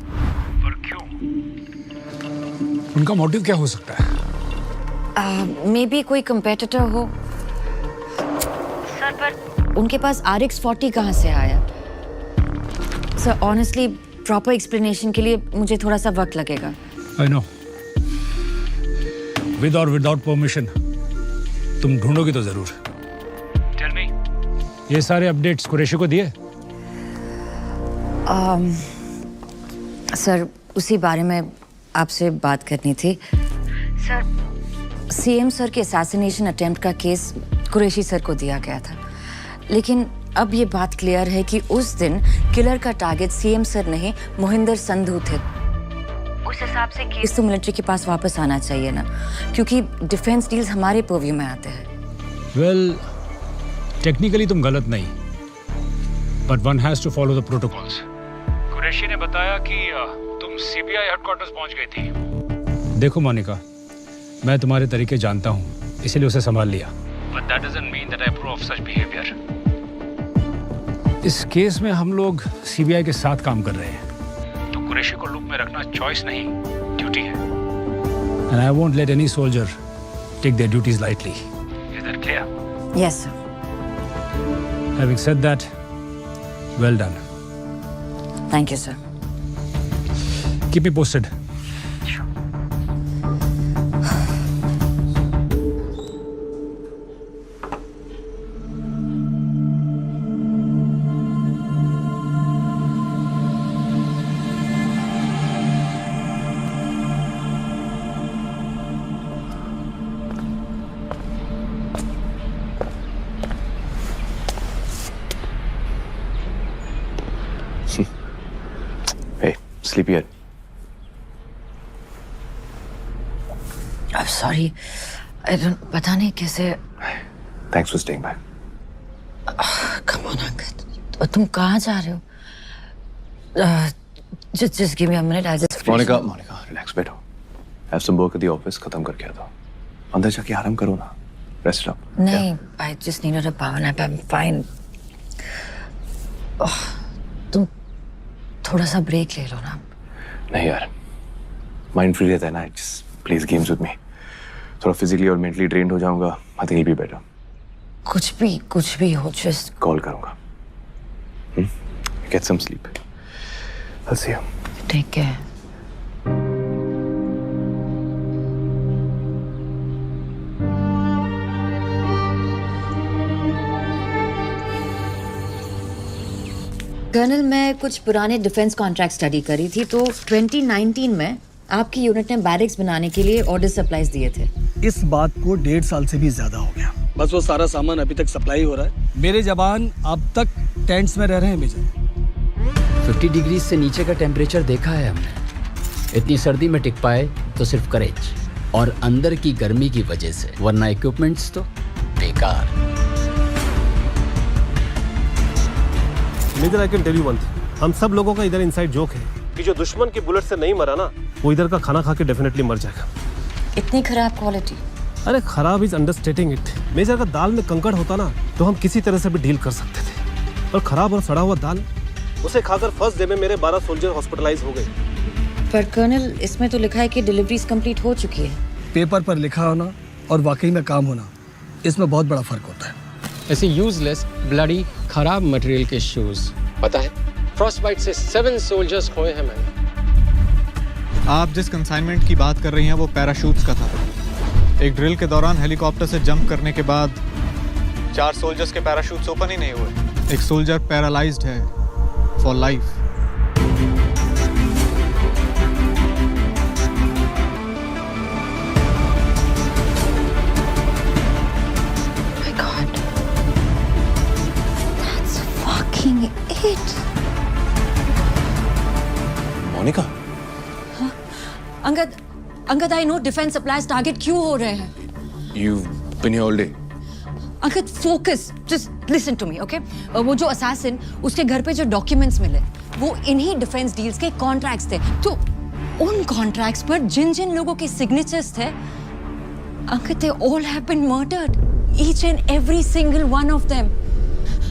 पर क्यों? उनका मोटिव क्या हो सकता है? मे बी कोई कंपेटिटर हो सर, पर उनके पास RX-40 कहाँ से आया? सर ऑनेस्टली प्रॉपर एक्सप्लेनेशन के लिए मुझे थोड़ा सा वक्त लगेगा। आई नो, विद और विदाउट परमिशन तुम ढूंढोगी तो जरूर। टेल मी, ये सारे अपडेट्स कुरैशी को दिए? सर उसी बारे में आपसे बात करनी थी। सर CM सर के असैसिनेशन अटेम्प्ट का केस कुरैशी सर को दिया गया था, लेकिन अब ये बात क्लियर है कि उस दिन किलर का टारगेट CM सर नहीं मोहिंदर संधू थे। उस हिसाब से केस तो मिलिट्री के पास वापस आना चाहिए ना, क्योंकि डिफेंस डील्स हमारे पर्व्यू में आते हैं। वेल, टेक्निकली तुम गलत नहीं, but one has to follow the protocols. Qureshi ने बताया कि तुम CBI हेडक्वार्टर्स पहुंच गई थी। देखो मोनिका, मैं तुम्हारे तरीके जानता हूं, इसलिए उसे संभाल लिया। But that doesn't mean that I approve of such behavior. इस केस में हम लोग CBI के साथ काम कर रहे हैं, तो कुरैशी को लूप में रखना चॉइस नहीं, ड्यूटी है। And I won't let any soldier take their duties lightly. Is that clear? Yes, sir. Having said that, well done. Thank you, sir. Keep me posted. स्लीपियर। I'm sorry. I don't, पता नहीं कैसे। Thanks for staying back. Come on, Angad. तुम कहाँ जा रहे हो? Just give me a minute. I'll just. Monika, relax बैठो। Have some work at the office, खत्म करके आता हूँ। अंदर जाके आराम करो ना। Rest up. नहीं, I just needed a power nap. I'm fine. तुम थोड़ा सा ब्रेक ले लो ना। नहीं यार, माइंड फ्री रहता है ना। Just please games with me. थोड़ा फिजिकली और मेंटली ड्रेन्ड हो जाऊंगा। I think be better. कुछ भी हो, जस्ट कॉल करूंगा। Get some sleep. I'll see you. Take care. Colonel, मैं कुछ पुराने डिफेंस कॉन्ट्रैक्ट स्टडी करी थी, तो 2019 में आपकी यूनिट ने बैरिक्स बनाने के लिए ऑर्डर सप्लाईज दिए थे। इस बात को 1.5 साल से भी ज्यादा हो गया। बस वो सारा सामान अभी तक सप्लाई हो रहा है। मेरे जवान अब तक टेंट्स में रह रहे हैं मेजर। 50 डिग्री से नीचे का टेम्परेचर देखा है हमने। इतनी सर्दी में टिक पाए तो सिर्फ करेज और अंदर की गर्मी की वजह से, वरना इक्विपमेंट्स तो बेकार। Major, I can tell you one thing. हम सब लोगों का इधर इनसाइड जोक है कि जो दुश्मन की बुलेट से नहीं मरा ना, वो इधर का खाना खा के डेफिनेटली मर जाएगा। इतनी खराब क्वालिटी? अरे खराब इज अंडरस्टेटिंग इट। मेजर, का दाल में कंकड़ होता ना तो हम किसी तरह से भी डील कर सकते थे, और खराब और सड़ा हुआ दाल, उसे खाकर फर्स्ट डे में मेरे 12 सोल्जर हॉस्पिटलाइज हो गए। पर कर्नल, इसमें तो लिखा है कि डिलीवरीज कंप्लीट हो चुकी है। पेपर पर लिखा होना और वाकई में काम होना, इसमें बहुत बड़ा फर्क होता है। ऐसे यूजलेस ब्लडी खराब मटेरियल के शूज, पता है फ्रॉस्टबाइट से 7 सोल्जर्स खोए हैं मैंने। आप जिस कंसाइनमेंट की बात कर रही हैं वो पैराशूट्स का था। एक ड्रिल के दौरान हेलीकॉप्टर से जंप करने के बाद 4 सोल्जर्स के पैराशूट्स ओपन ही नहीं हुए। एक सोल्जर पैरालाइज्ड है for life. Monika, Angad, I know defence supplies target क्यों हो रहे हैं। You've been here all day. Angad, focus, just listen to me, okay? वो जो असैसिन, उसके घर पे जो डॉक्यूमेंट्स मिले, वो इन्हीं डिफेंस डील्स के कॉन्ट्रैक्ट्स थे। तो उन कॉन्ट्रैक्ट्स पर जिन जिन लोगों के सिग्नेचर्स थे, Angad, they all have been murdered, each and every single one of them.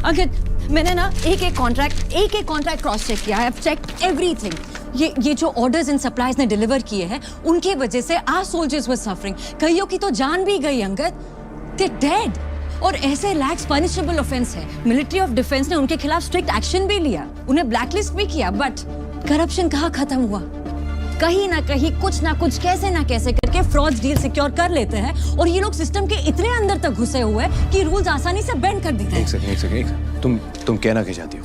Angad, मैंने ना एक एक कॉन्ट्रैक्ट क्रॉस चेक किया। I have checked everything. ये जो ऑर्डर्स एंड सप्लाईज ने डिलीवर किए हैं, उनके वजह से आवर सोल्जर्स वर सफरिंग। कईयों की तो जान भी गई अंगद, दे डेड। और ऐसे लैक्स पनिशेबल ऑफेंस है। मिलिट्री ऑफ डिफेंस ने उनके खिलाफ स्ट्रिक्ट एक्शन भी लिया, उन्हें ब्लैकलिस्ट भी किया, बट करप्शन कहाँ खत्म हुआ? कहीं ना कहीं कुछ ना कुछ कैसे ना कैसे करके फ्रॉड डील सिक्योर कर लेते हैं, और ये लोग सिस्टम के इतने अंदर तक घुसे हुए हैं कि रूल्स आसानी से बेंड कर देते हैं। एक सेकंड, तुम कहना क्या चाहती हो?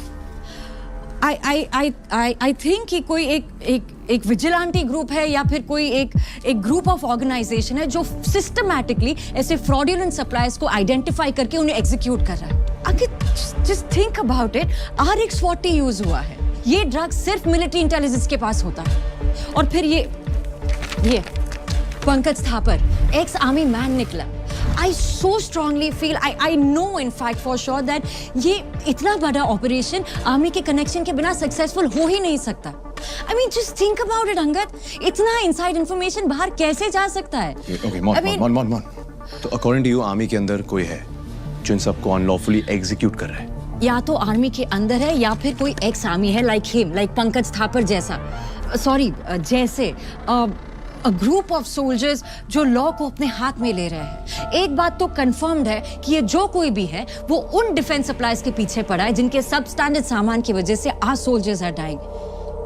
I think कि कोई एक विजिलेंटी ग्रुप है, या फिर कोई एक ग्रुप ऑफ ऑर्गेनाइजेशन है जो सिस्टमैटिकली ऐसे फ्रॉडुलेंट सप्लाईज को आइडेंटिफाई करके उन्हें एग्जीक्यूट कर रहा है। अगर just think about it, RX-40 use हुआ है। ये ड्रग सिर्फ मिलिट्री इंटेलिजेंस के पास होता है। और फिर ये Pankaj Thapar, ex army man निकला। I so strongly feel, I know in fact for sure that ये इतना बड़ा ऑपरेशन आर्मी के कनेक्शन के बिना सक्सेसफुल हो ही नहीं सकता। I mean, just think about it, Angad. इतना इनसाइड इंफॉर्मेशन बाहर कैसे जा सकता है? Okay, Mon. तो अकॉर्डिंग टू यू आर्मी के अंदर कोई है जो इन सबको अनलॉफुली एग्जीक्यूट कर रहा है? या तो आर्मी के अंदर है, या फिर कोई एक्स आर्मी है, लाइक पंकज थापर जैसा, जैसे a group of soldiers जो लॉ को अपने हाथ में ले रहे हैं। एक बात तो कंफर्म्ड है कि ये जो कोई भी है, वो उन डिफेंस सप्लाईज के पीछे पड़ा है जिनके सब स्टैंडर्ड सामान की वजह से our soldiers are dying.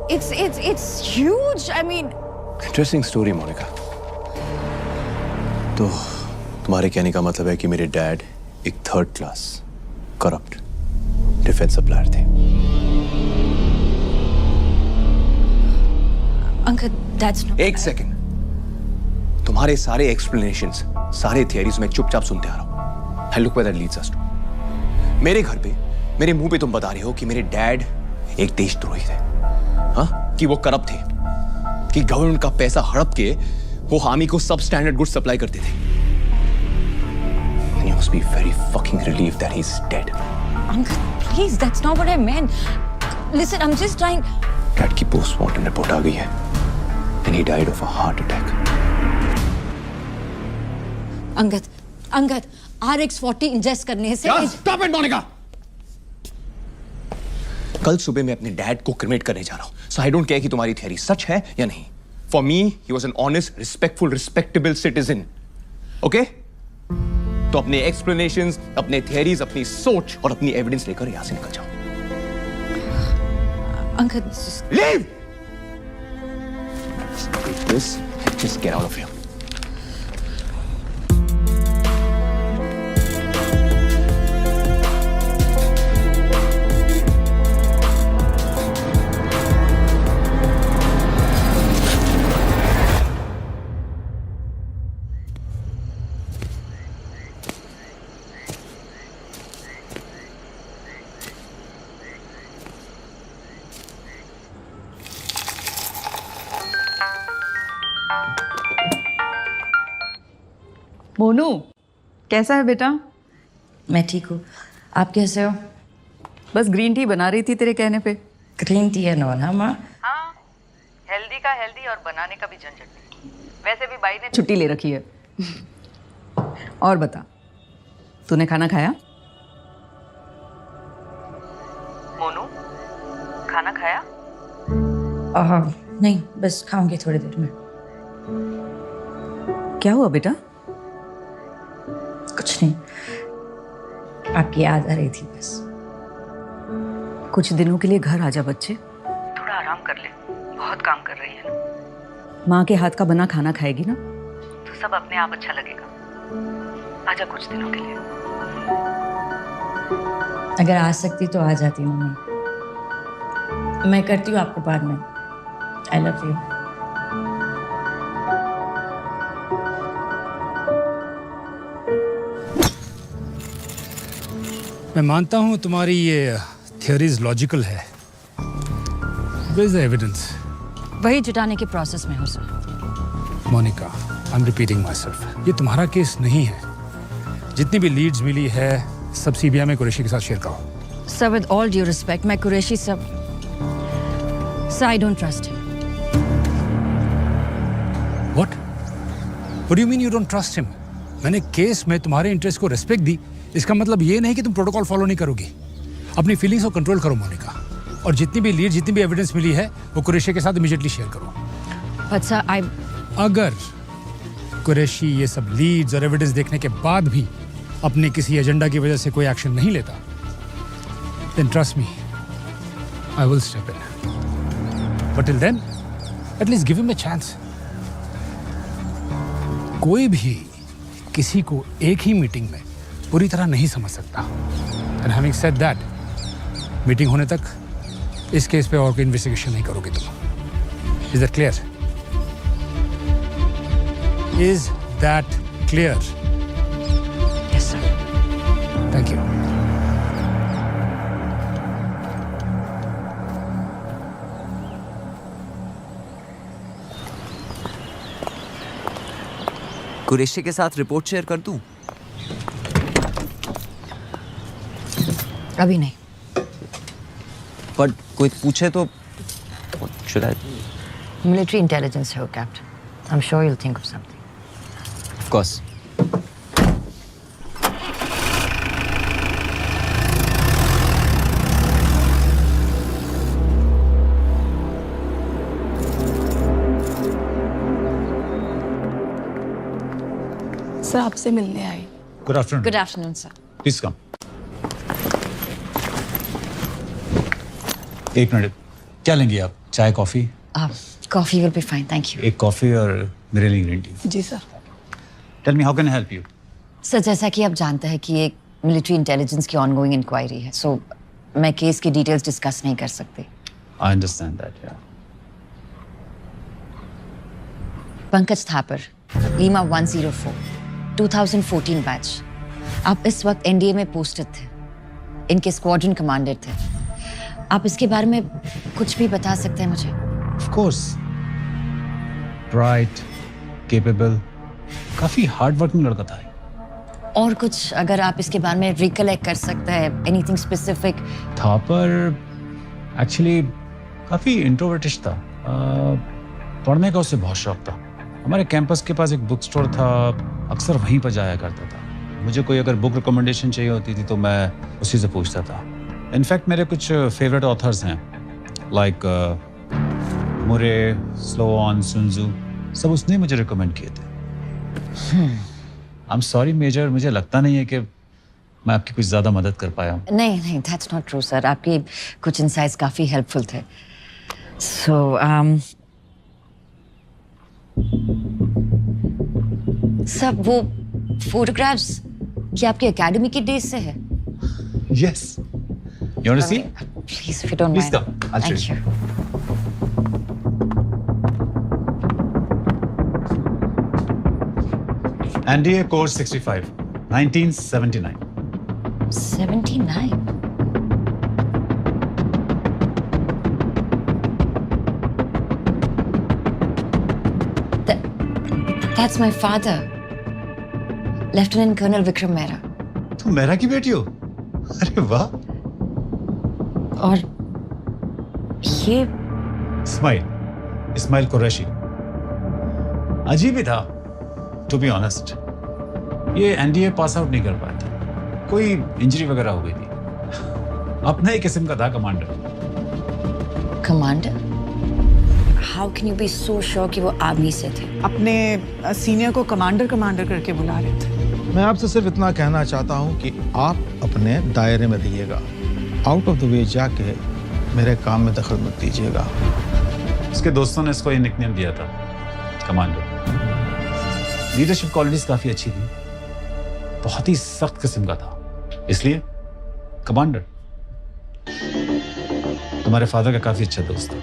It's huge. I mean, interesting story Monika. तो तुम्हारे कहने का मतलब है कि मेरे डैड एक 3rd class corrupt defence supplier थे? Uncle, that's not. एक सेकंड, तुम्हारे सारे एक्सप्लेनेशंस, सारे थियरीज मैं चुपचाप सुनते आ रहा हूं। And look where that leads us to. मेरे घर पे, मेरे मुंह पे तुम बता रहे हो कि मेरे डैड एक देशद्रोही थे। हाँ? कि वो करप्ट थे, कि गवर्नमेंट का पैसा हड़प के वो आर्मी को सब स्टैंडर्ड गुड्स सप्लाई करते थे। And you must be very fucking relieved that he's dead. Uncle, please, that's not what I meant. Listen, I'm just trying. Dad की पोस्टमार्टम रिपोर्ट आ गई है and he died of a heart attack. Angad, RX-40 ingest करने से Stop it, Monica! कल सुबह मैं अपने dad को क्रिमेट करने जा रहा हूं, so I don't care कि तुम्हारी थियरी सच है या नहीं. For me, he was an honest, respectful, respectable citizen. Okay? तो अपने explanations, अपने theories, अपनी सोच और अपनी evidence लेकर यहां से निकल जाओ. Angad, Leave! Take this and just get out of here. Monu, कैसा है बेटा? मैं ठीक हूँ, आप कैसे हो? बस ग्रीन टी बना रही थी तेरे कहने पे। ग्रीन टी है ना माँ? हाँ, हेल्दी का हेल्दी और बनाने का भी झंझट नहीं। वैसे भी बाई ने छुट्टी ले रखी है। और बता, तूने खाना खाया? मोनू, खाना खाया? नहीं, बस खाऊंगी थोड़ी देर में। क्या हुआ बेटा? कुछ नहीं, आपकी याद आ रही थी बस। कुछ दिनों के लिए घर आजा बच्चे, थोड़ा आराम कर ले, बहुत काम कर रही है ना। माँ के हाथ का बना खाना खाएगी ना तो सब अपने आप अच्छा लगेगा। आजा कुछ दिनों के लिए। अगर आ सकती तो आ जाती मम्मी। मैं करती हूँ आपको बाद में। I love you. मैं मानता हूं तुम्हारी ये थियरीज लॉजिकल है। Where is the evidence? वही जुटाने के प्रोसेस में हो sir. Monika, I am repeating myself, ये तुम्हारा केस नहीं है। जितनी भी लीड्स मिली है सब सीबीआई में कुरैशी के साथ शेयर करो। Sir, with all due respect, मैं Qureshi sir, I don't trust him. What? What do you mean you don't trust him? मैंने केस में तुम्हारे इंटरेस्ट को रिस्पेक्ट दी, इसका मतलब ये नहीं कि तुम प्रोटोकॉल फॉलो नहीं करोगी। अपनी फीलिंग्स को कंट्रोल करो मोनिका, और जितनी भी लीड, जितनी भी एविडेंस मिली है वो कुरैशी के साथ इमीडिएटली शेयर करो। But sir, अगर कुरैशी ये सब लीड्स और एविडेंस देखने के बाद भी अपने किसी एजेंडा की वजह से कोई एक्शन नहीं लेता, then trust me, I will step in. But till then, at least give him a chance. कोई भी किसी को एक ही मीटिंग में पूरी तरह नहीं समझ सकता। And having said that, meeting होने तक इस केस पे और कोई इन्वेस्टिगेशन नहीं करोगे तुम। Is that clear? Is that clear? Yes, sir. Thank you. Qureshi के साथ रिपोर्ट शेयर कर दूं? अभी नहीं। पर कोई पूछे तो should I? Military intelligence है वो, Captain. I'm sure you'll think of something. Of course. Sir, आपसे मिलने आई। Good afternoon. Good afternoon, sir. Please come. एक मिनट, क्या लेंगे आप? चाय, coffee? Coffee will be fine, thank you. एक कॉफी और मेरे लिए ग्रीन टी। जी sir. Tell me, how can I help you? Sir, जैसा कि आप जानते हैं कि एक मिलिट्री इंटेलिजेंस की ऑनगोइंग इंक्वायरी है, सो मैं केस की डिटेल्स डिस्कस नहीं कर सकती। I understand that, yeah. Pankaj Thapar, Lima 104, 2014 batch. आप इस वक्त एनडीए में पोस्टेड थे, इनके स्क्वाड्रन कमांडर थे। आप इसके बारे में कुछ भी बता सकते हैं मुझे? कोर्स, ब्राइट, केपेबल, काफी हार्ड वर्किंग लड़का था। और कुछ अगर आप इसके बारे में रिकलेक्ट कर सकते हैं, एनीथिंग स्पेसिफिक? था पर एक्चुअली काफी इंट्रोवर्टिश था। पढ़ने का उसे बहुत शौक था। हमारे कैंपस के पास एक बुक स्टोर था, अक्सर वहीं पर जाया करता था। मुझे कोई अगर बुक रिकमेंडेशन चाहिए होती थी तो मैं उसी से पूछता था। इनफैक्ट मेरे कुछ फेवरेट ऑथर्स हैं, लाइक मुरे, स्लोआन, सुनजू, सब उसने मुझे रिकमेंड किए थे। आई एम सॉरी मेजर, मुझे लगता नहीं है कि मैं आपकी कुछ ज़्यादा मदद कर पाया हूँ। नहीं नहीं, दैट्स नॉट ट्रू सर। आपके कुछ इनसाइट्स काफ़ी हेल्पफुल थे। सो सब वो फोटोग्राफ्स क्या आपकी एकेडमी के डेज से है? Yes. You want to see? Please, if you don't Please mind. come. I'll show Thank you. NDA course 65, 1979. 79? That's my father, Lieutenant Colonel Vikram Mehra. तुम मेहरा की बेटी हो? अरे वाह। और ये इस्माइल कुरैशी। अजीब ही था, टू बी ऑनेस्ट। ये एनडीए पास आउट नहीं कर पाया था, कोई इंजरी वगैरह हो गई थी। अपना ही किस्म का था commander. Commander? How can you be so sure कि वो आर्मी से थे? अपने सीनियर को कमांडर करके बुला रहे थे। मैं आपसे सिर्फ इतना कहना चाहता हूं कि आप अपने दायरे में रहिएगा। आउट ऑफ द वे जाके मेरे काम में दखल मत दीजिएगा। उसके दोस्तों ने इसको ये निकनेम दिया था, कमांडर। लीडरशिप क्वालिटीज काफी अच्छी थी, बहुत ही सख्त किस्म का था, इसलिए कमांडर। तुम्हारे फादर का काफी अच्छा दोस्त था।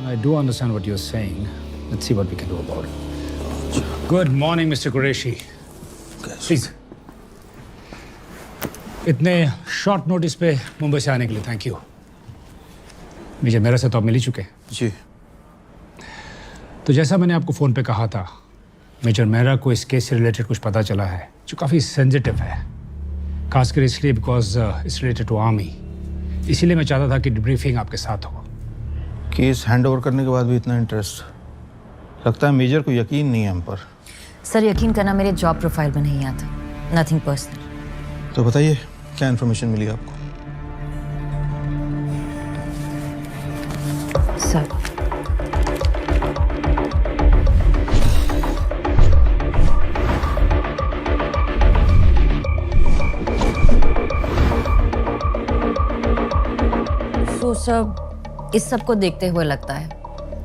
I do understand what you're saying. Let's see what we can do about it. Good morning, Mr. Qureshi. Please. इतने शॉर्ट नोटिस पे मुंबई से आने के लिए थैंक यू। मेजर मेहरा से तो आप मिल ही चुके हैं। जी। तो जैसा मैंने आपको फ़ोन पे कहा था, मेजर मेहरा को इस केस से रिलेटेड कुछ पता चला है जो काफ़ी सेंसिटिव है, खासकर इसलिए because it's related to army. इसीलिए मैं चाहता था कि डिब्रीफिंग आपके साथ हो। केस हैंड ओवर करने के बाद भी इतना इंटरेस्ट, लगता है मेजर को यकीन नहीं है हम पर। सर, यकीन करना मेरे जॉब प्रोफाइल में नहीं आता। Nothing personal. तो बताइए क्या इन्फॉर्मेशन मिली आपको? सर, तो सब इस सब को देखते हुए लगता है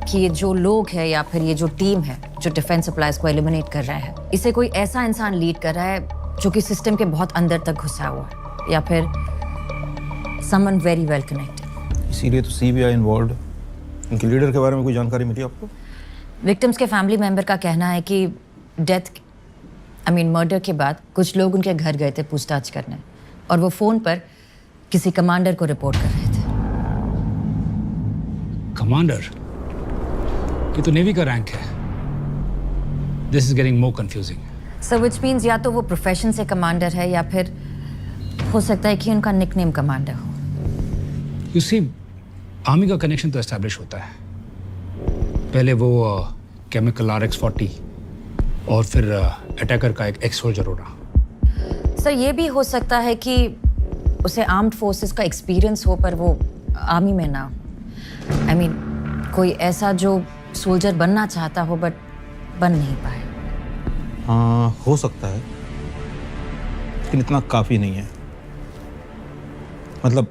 कि ये जो लोग हैं या फिर ये जो टीम है जो डिफेंस सप्लाईज को एलिमिनेट कर रहा है, इसे कोई ऐसा इंसान लीड कर रहा है जो कि सिस्टम के बहुत अंदर तक घुसा हुआ है, या फिर समवन वेरी वेल कनेक्टेड। इसीलिए तो सीबीआई इन्वॉल्व। उनके लीडर के बारे में कोई जानकारी मिली आपको? विक्टिम्स के फैमिली मेंबर का कहना है कि मर्डर के बाद कुछ लोग उनके घर गए थे पूछताछ करने, और वो फोन पर किसी कमांडर को रिपोर्ट कर रहे थे। कमांडर? ये तो नेवी का रैंक है। This is getting more confusing. So which means या तो वो प्रोफेशन से कमांडर है या फिर हो सकता है कि उनका निकनेम कमांडर हो। यू सी, आर्मी का कनेक्शन तो एस्टैब्लिश होता है। पहले वो केमिकल RX-40 और फिर अटैकर का एक एक्स सोल्जर होना। सर, ये भी हो सकता है कि उसे आर्म्ड फोर्सेस का एक्सपीरियंस हो पर वो आर्मी में ना हो। कोई ऐसा जो सोल्जर बनना चाहता हो बट बन नहीं पाए। हाँ, हो सकता है, लेकिन इतना काफ़ी नहीं है। मतलब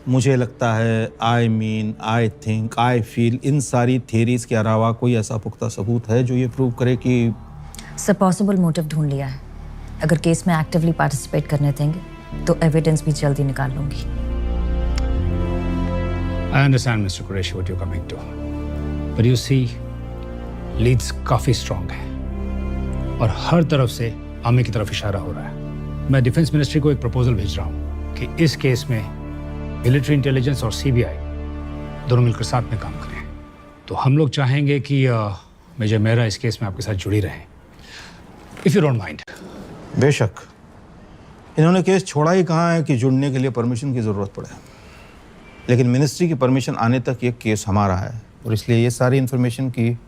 मुझे लगता है, आई थिंक, आई फील, इन सारी थियरीज के अलावा कोई ऐसा पुख्ता सबूत है जो ये प्रूव करे कि सर पॉसिबल मोटिव ढूंढ लिया है। अगर केस में एक्टिवली पार्टिसिपेट करने देंगे तो एविडेंस भी जल्दी निकाल लूंगी। I understand, Mr. Qureshi, what you're coming to. But you see, leads काफ़ी स्ट्रांग है और हर तरफ से आमिर की तरफ इशारा हो रहा है। मैं डिफेंस मिनिस्ट्री को एक प्रपोजल भेज रहा हूँ कि इस केस में मिलिट्री इंटेलिजेंस और सीबीआई दोनों मिलकर साथ में काम करें। तो हम लोग चाहेंगे कि मेजर मेहरा इस केस में आपके साथ जुड़ी रहें, इफ़ यू डोंट माइंड। बेशक, इन्होंने केस छोड़ा ही कहाँ है कि जुड़ने के लिए परमिशन की ज़रूरत पड़े, लेकिन मिनिस्ट्री की परमिशन आने तक ये केस हमारा है और इसलिए ये सारी इन्फॉर्मेशन की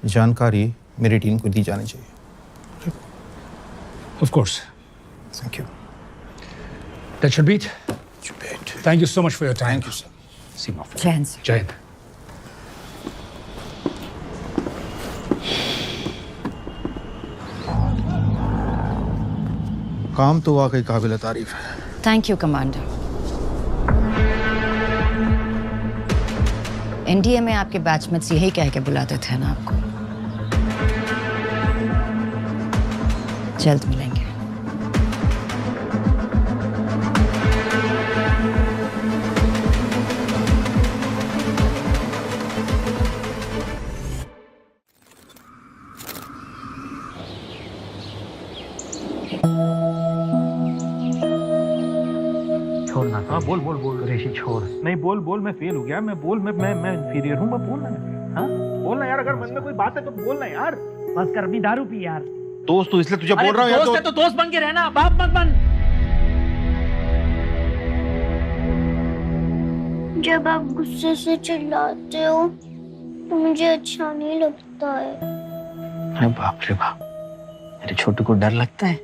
जानकारी मेरी टीम को दी जानी चाहिए। Of course. Thank you. That should be it. Thank you so much for your time. Thank you, sir. See you, my friend. जय हिंद। जय हिंद। काम तो वाकई काबिल तारीफ है। Thank you commander. एनडीए में आपके बैचमेट्स यही कह के बुलाते थे ना आपको। जल्द मिलेंगे। छोड़ना। हाँ बोल बोल बोल कुरैशी छोड़। नहीं बोल बोल, मैं फेल हो गया, मैं बोल, मैं इंफीरियर हूँ, मैं बोलना है। हाँ बोलना यार, अगर मन में कोई बात है तो बोलना यार। बस कर, अपनी दारू पी यार। दोस्त तो इसलिए तुझे बोल रहा हूँ यार। दोस्त है तो दोस्त बन के रहना, बाप मत बन। जब आप गुस्से से चिल्लाते हो तो मुझे अच्छा नहीं लगता है। अरे बाप रे बाप, मेरे छोटू को डर लगता है।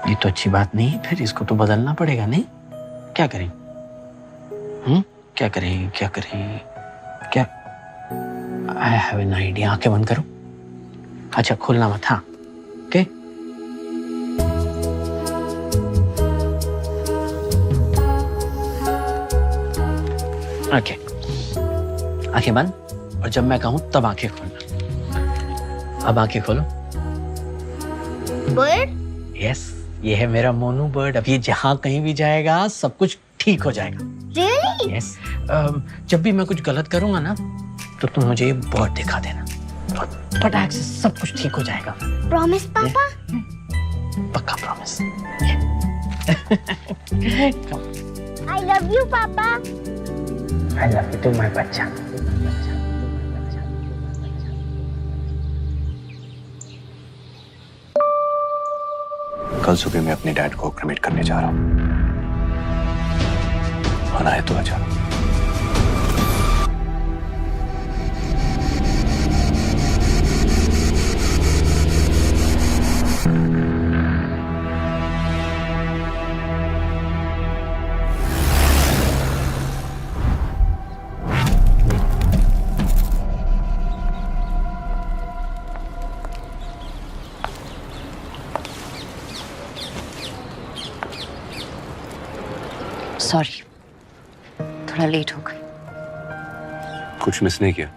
ये तो अच्छी बात नहीं है, फिर इसको तो बदलना पड़ेगा। नहीं क्या करें? क्या करें क्या करें क्या? I have an idea. आंखें बंद करो। अच्छा खोलना मत। हाँ ओके। ओके आंखें बंद, और जब मैं कहूं तब आंखें खोलना। अब आंखें खोलो। बर्ड? यस, ये है मेरा मोनू बर्ड। अब ये जहां कहीं भी जाएगा सब कुछ ठीक हो जाएगा। Really? यस। जब भी मैं कुछ गलत करूंगा ना तो तुम मुझे ये बर्ड दिखा देना, फटाक से सब कुछ ठीक हो जाएगा। प्रॉमिस पापा? पक्का प्रॉमिस। I love you पापा। I love you too my बच्चा। कल सुबह मैं अपने डैड को क्रिमेट करने जा रहा हूँ। आना है तो आजा। सॉरी, थोड़ा लेट हो गई। कुछ मिस नहीं किया,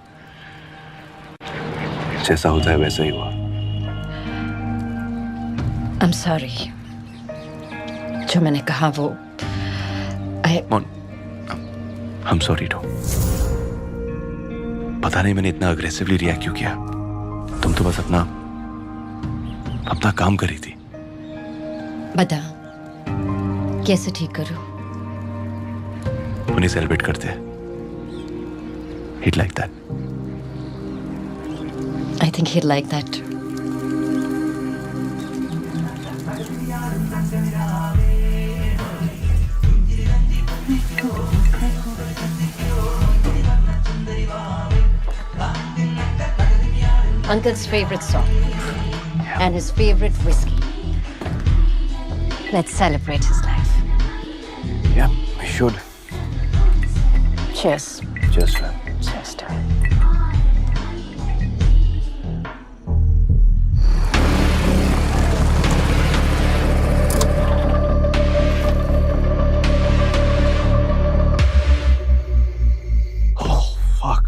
जैसा होता है वैसा ही हुआ। I'm sorry। जो मैंने कहा वो I'm sorry too। पता नहीं मैंने इतना अग्रेसिवली रिएक्ट क्यों किया। तुम तो बस अपना काम कर रही थी। बता कैसे ठीक करूं? उन्हें सेलिब्रेट करते हैं। He'd like that। I think he'd like that too। Uncle's favorite song and his favorite whiskey. Let's celebrate his life. Yeah, we should। Cheers। Cheers, man। Cheers to it। Oh, fuck।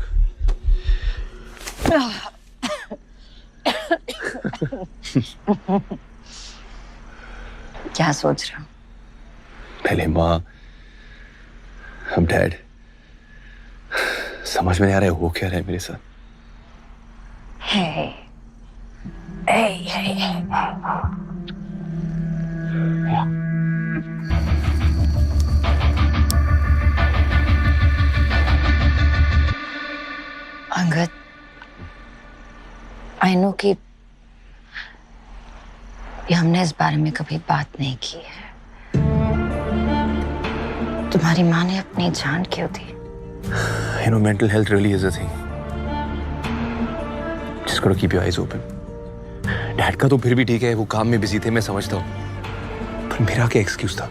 क्या सोच रहे हो? पहले माँ, अब dad. समझ में नहीं आ रहा है वो क्या रहा है मेरे साथ। Hey. Hey, hey, hey. Angad, I know कि हमने इस बारे में कभी बात नहीं की है। तुम्हारी माँ ने अपनी जान क्यों दी? You know, mental health really is a thing. Just gotta keep your eyes open. Dad का तो फिर भी ठीक है, वो काम में बिजी थे, मैं समझता हूँ। पर मेरा क्या एक्सक्यूज था?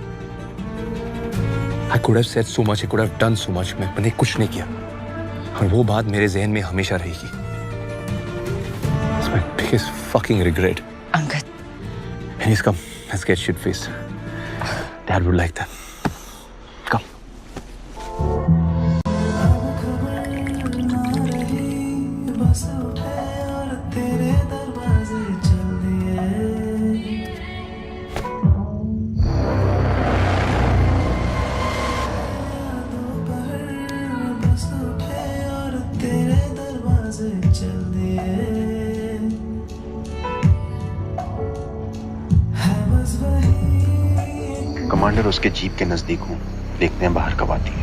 I could have said so much, I could have done so much. मैंने कुछ नहीं किया, और वो बात मेरे जहन में हमेशा रहेगी। It's my biggest fucking regret. Angad, Please come, let's get shit faced. Dad would like that. Come. Commander उसके जीप के नजदीक हूँ, देखते हैं बाहर कब आती है।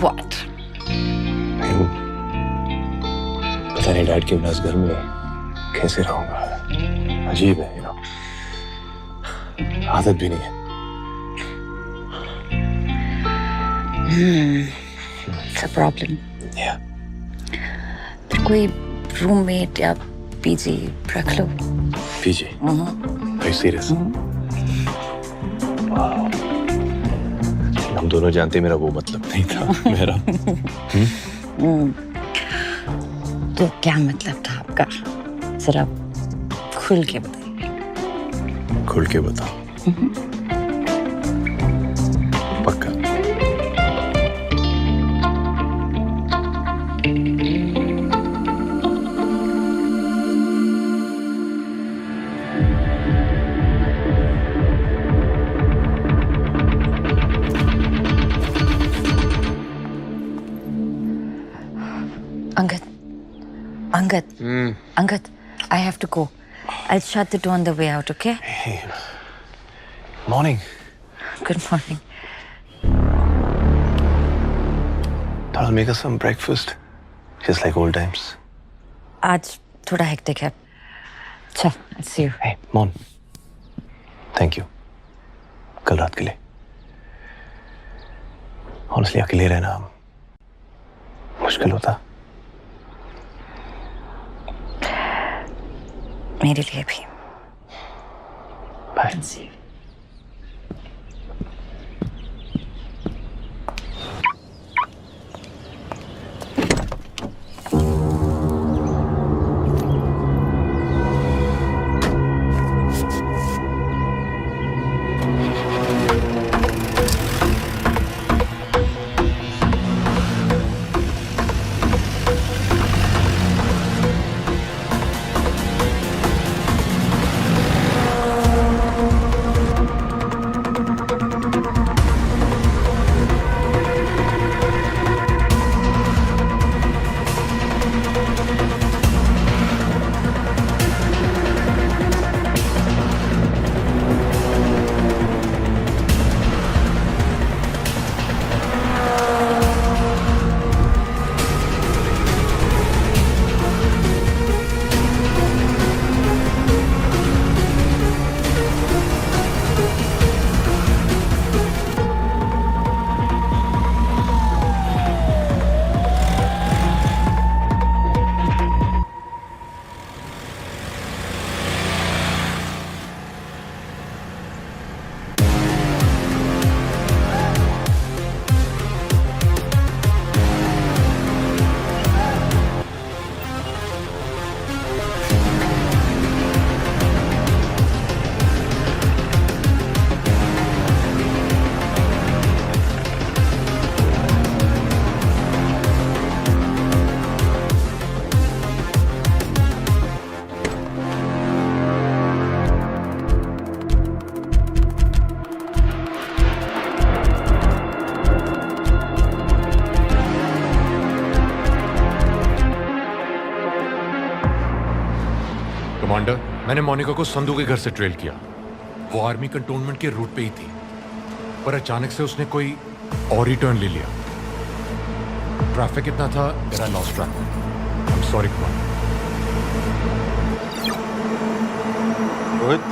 What? पता नहीं डैड के बिना इस घर में कैसे रहूंगा। अजीब है, you know. आदत भी नहीं है। It's a problem. Yeah. फिर कोई रूममेट या पीजी रख लो। PG? Are you serious? Wow. हम दोनों जानते मेरा वो मतलब नहीं था मेरा। तो क्या मतलब था आपका? जरा खुल के बताइए। खुल के बताओ। पक्का? Angad, Angad, I have to go. I'll shut the door on the way out, okay? Hey, morning. Good morning. Thought I'll make us some breakfast, just like old times. आज थोड़ा हेक्टिक है। चल, I'll see you. Hey, Mon. Thank you. कल रात के लिए। Honestly, अकेले रहना मुश्किल होता। मेरे लिए भी। Bye. See you. कमांडर, मैंने मोनिका को संधू के घर से ट्रेल किया। वो आर्मी कंटोनमेंट के रूट पे ही थी, पर अचानक से उसने कोई और ही टर्न ले लिया। ट्रैफिक इतना था, मेरा lost track. I am sorry commander. Rohit,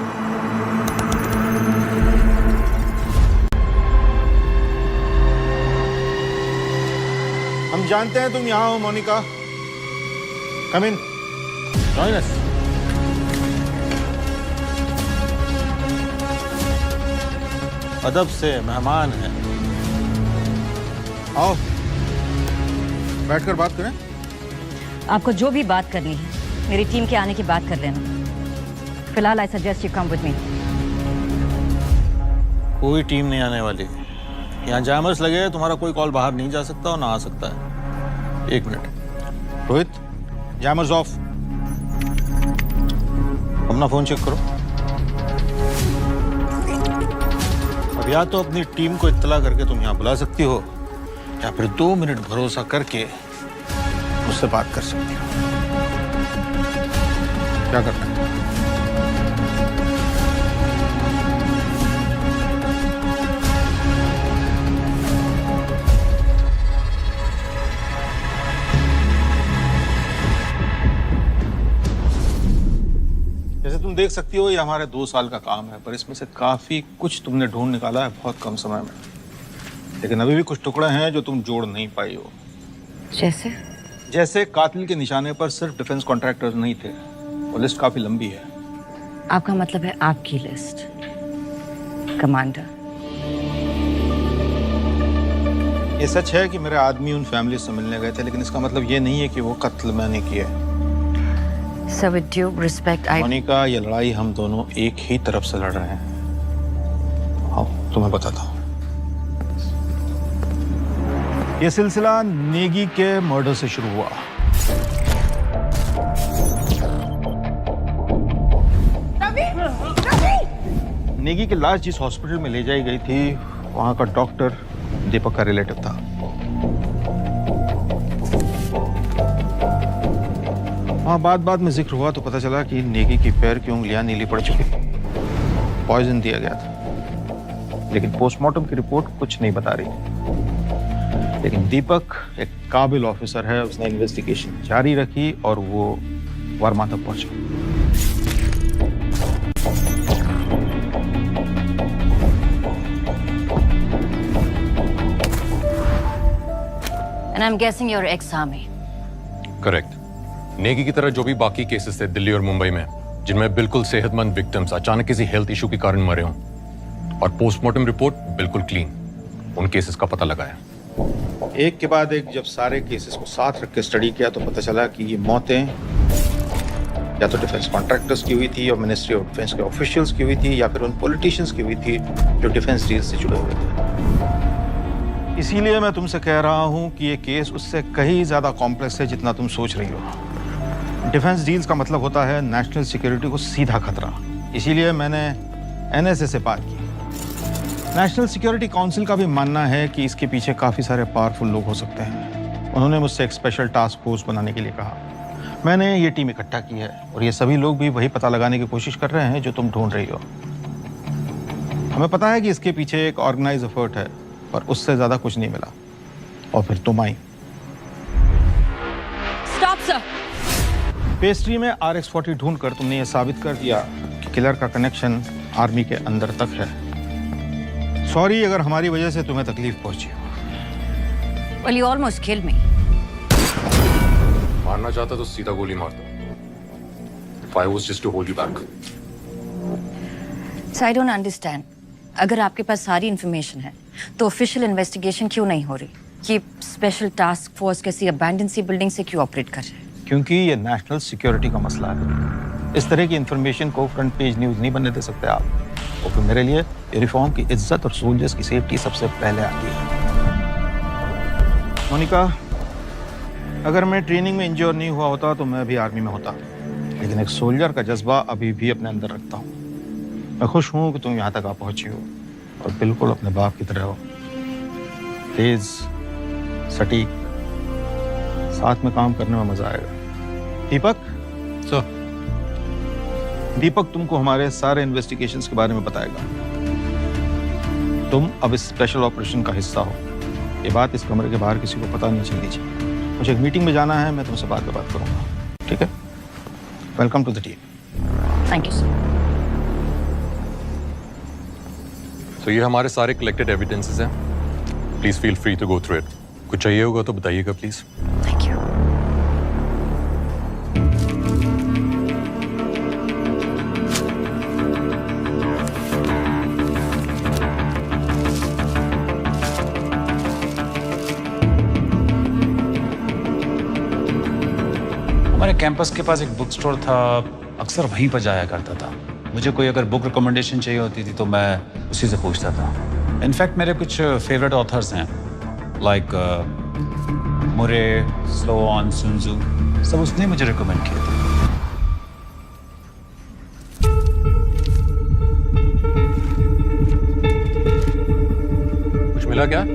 हम जानते हैं तुम यहाँ हो मोनिका। कम इन, जॉइन अस। अदब से, मेहमान हैं। आओ बैठकर बात करें। आपको जो भी बात करनी है मेरी टीम के आने की बात कर लेना। फिलहाल I suggest you come with me. कोई टीम नहीं आने वाली। यहाँ जैमर्स लगे, तुम्हारा कोई कॉल बाहर नहीं जा सकता और ना आ सकता है। 1 मिनट रोहित, जैमर्स ऑफ। अपना फोन चेक करो। अब या तो अपनी टीम को इत्तला करके तुम यहाँ बुला सकती हो, या फिर 2 मिनट भरोसा करके मुझसे बात कर सकती हो। क्या करना है? जैसे तुम देख सकती हो, ये हमारे 2 साल का काम है, पर इसमें से काफी कुछ तुमने ढूंढ निकाला है बहुत कम समय में। लेकिन अभी भी कुछ टुकड़े हैं जो तुम जोड़ नहीं पाई हो। जैसे कातिल के निशाने पर सिर्फ डिफेंस कॉन्ट्रैक्टर्स नहीं थे। वो लिस्ट काफी लंबी है। आपका मतलब है आपकी लिस्ट, कमांडर? ये सच है कि मेरे आदमी उन फैमिली से मिलने गए थे, लेकिन इसका मतलब ये नहीं है कि वो कत्ल मैंने किया है। Sir, with due respect, Monika, ये लड़ाई हम दोनों एक ही तरफ से लड़ रहे हैं। आओ तुम्हें बताता हूँ। ये सिलसिला नेगी के मर्डर से शुरू हुआ। नेगी की लाश जिस हॉस्पिटल में ले जाई गई थी, वहां का डॉक्टर दीपक का रिलेटिव था। वहाँ बात में जिक्र हुआ तो पता चला कि नेगी की पैर की उंगलियां नीली पड़ चुकी थी। पॉइजन दिया गया था, लेकिन पोस्टमार्टम की रिपोर्ट कुछ नहीं बता रही। लेकिन दीपक एक काबिल ऑफिसर है, उसने इन्वेस्टिगेशन जारी रखी और वो वर्मा तक पहुंचा। And I'm guessing you're ex-army. Correct. Negi की तरह जो भी बाकी केसेस थे दिल्ली और मुंबई में, जिनमें बिल्कुल सेहतमंद विक्टिम्स अचानक किसी हेल्थ इशू के कारण मरे हों, और पोस्टमार्टम रिपोर्ट बिल्कुल क्लीन, उन केसेस का पता लगाया। एक के बाद एक जब सारे केसेस को साथ रख के स्टडी किया तो पता चला कि ये मौतें या तो डिफेंस कॉन्ट्रैक्टर्स की हुई थी, और मिनिस्ट्री ऑफ डिफेंस के ऑफिशियल्स की हुई थी, या फिर उन पॉलिटिशियंस की हुई थी जो डिफेंस डील से जुड़े हुए थे। इसीलिए मैं तुमसे कह रहा हूं कि ये केस उससे कहीं ज्यादा कॉम्प्लेक्स है जितना तुम सोच रही हो। डिफेंस डील्स का मतलब होता है नेशनल सिक्योरिटी को सीधा खतरा। इसीलिए मैंने एनएसए से बात की। नेशनल सिक्योरिटी काउंसिल का भी मानना है कि इसके पीछे काफ़ी सारे पावरफुल लोग हो सकते हैं। उन्होंने मुझसे एक स्पेशल टास्क फोर्स बनाने के लिए कहा। मैंने ये टीम इकट्ठा की है, और ये सभी लोग भी वही पता लगाने की कोशिश कर रहे हैं जो तुम ढूंढ रही हो। हमें पता है कि इसके पीछे एक ऑर्गेनाइज एफर्ट है, पर उससे ज़्यादा कुछ नहीं मिला, और फिर तुम आई। Stop, sir. पेस्ट्री में RX-40 ढूंढकर तुमने ये साबित कर दिया कि किलर का कनेक्शन आर्मी के अंदर तक है। सॉरी अगर हमारी वजह से तुम्हें तकलीफ पहुंची हो। Well, you almost killed me. मारना चाहता तो सीधा गोली मार दो। If I was just to hold you back. So I don't understand. अगर आपके पास सारी इंफॉर्मेशन है तो ऑफिशियल इन्वेस्टिगेशन क्यों नहीं हो रही? ये स्पेशल टास्क फोर्स किसी अबैंडन सी बिल्डिंग से क्यों ऑपरेट कर रहे हैं? क्योंकि ये नेशनल सिक्योरिटी का मसला है। इस तरह की इंफॉर्मेशन को फ्रंट पेज न्यूज नहीं बनने दे सकते आप। और फिर मेरे लिए यूनिफॉर्म की इज्जत और सोल्जर्स की सेफ्टी सबसे पहले आती है। मोनिका, अगर मैं ट्रेनिंग में इंजोर नहीं हुआ होता तो मैं भी आर्मी में होता, लेकिन एक सोल्जर का जज्बा अभी भी अपने अंदर रखता हूँ। मैं खुश हूँ कि तुम यहाँ तक आ पहुँची हो, और बिल्कुल अपने बाप की तरह हो। तेज, सटीक, साथ में काम करने में मजा आएगा। दीपक, दीपक तुमको हमारे सारे इन्वेस्टिगेशंस के बारे में बताएगा। तुम अब इस स्पेशल ऑपरेशन का हिस्सा हो। ये बात इस कमरे के बाहर किसी को पता नहीं चलनी चाहिए। मुझे एक मीटिंग में जाना है, मैं तुमसे बाद में बात करूंगा, ठीक है? Welcome to the team. Thank you sir. तो ये हमारे सारे कलेक्टेड एविडेंसेस हैं। Please feel free to go through it. कुछ चाहिए होगा तो बताइएगा प्लीज। Thank you. हमारे कैंपस के पास एक बुक स्टोर था, अक्सर वहीं पर जाया करता था। मुझे कोई अगर बुक रिकमेंडेशन चाहिए होती थी तो मैं उसी से पूछता था। इनफैक्ट मेरे कुछ फेवरेट ऑथर्स हैं, लाइक मुरे, स्लोआन, सुन त्सू, सब उसने मुझे रिकमेंड किए थे। कुछ मिला क्या?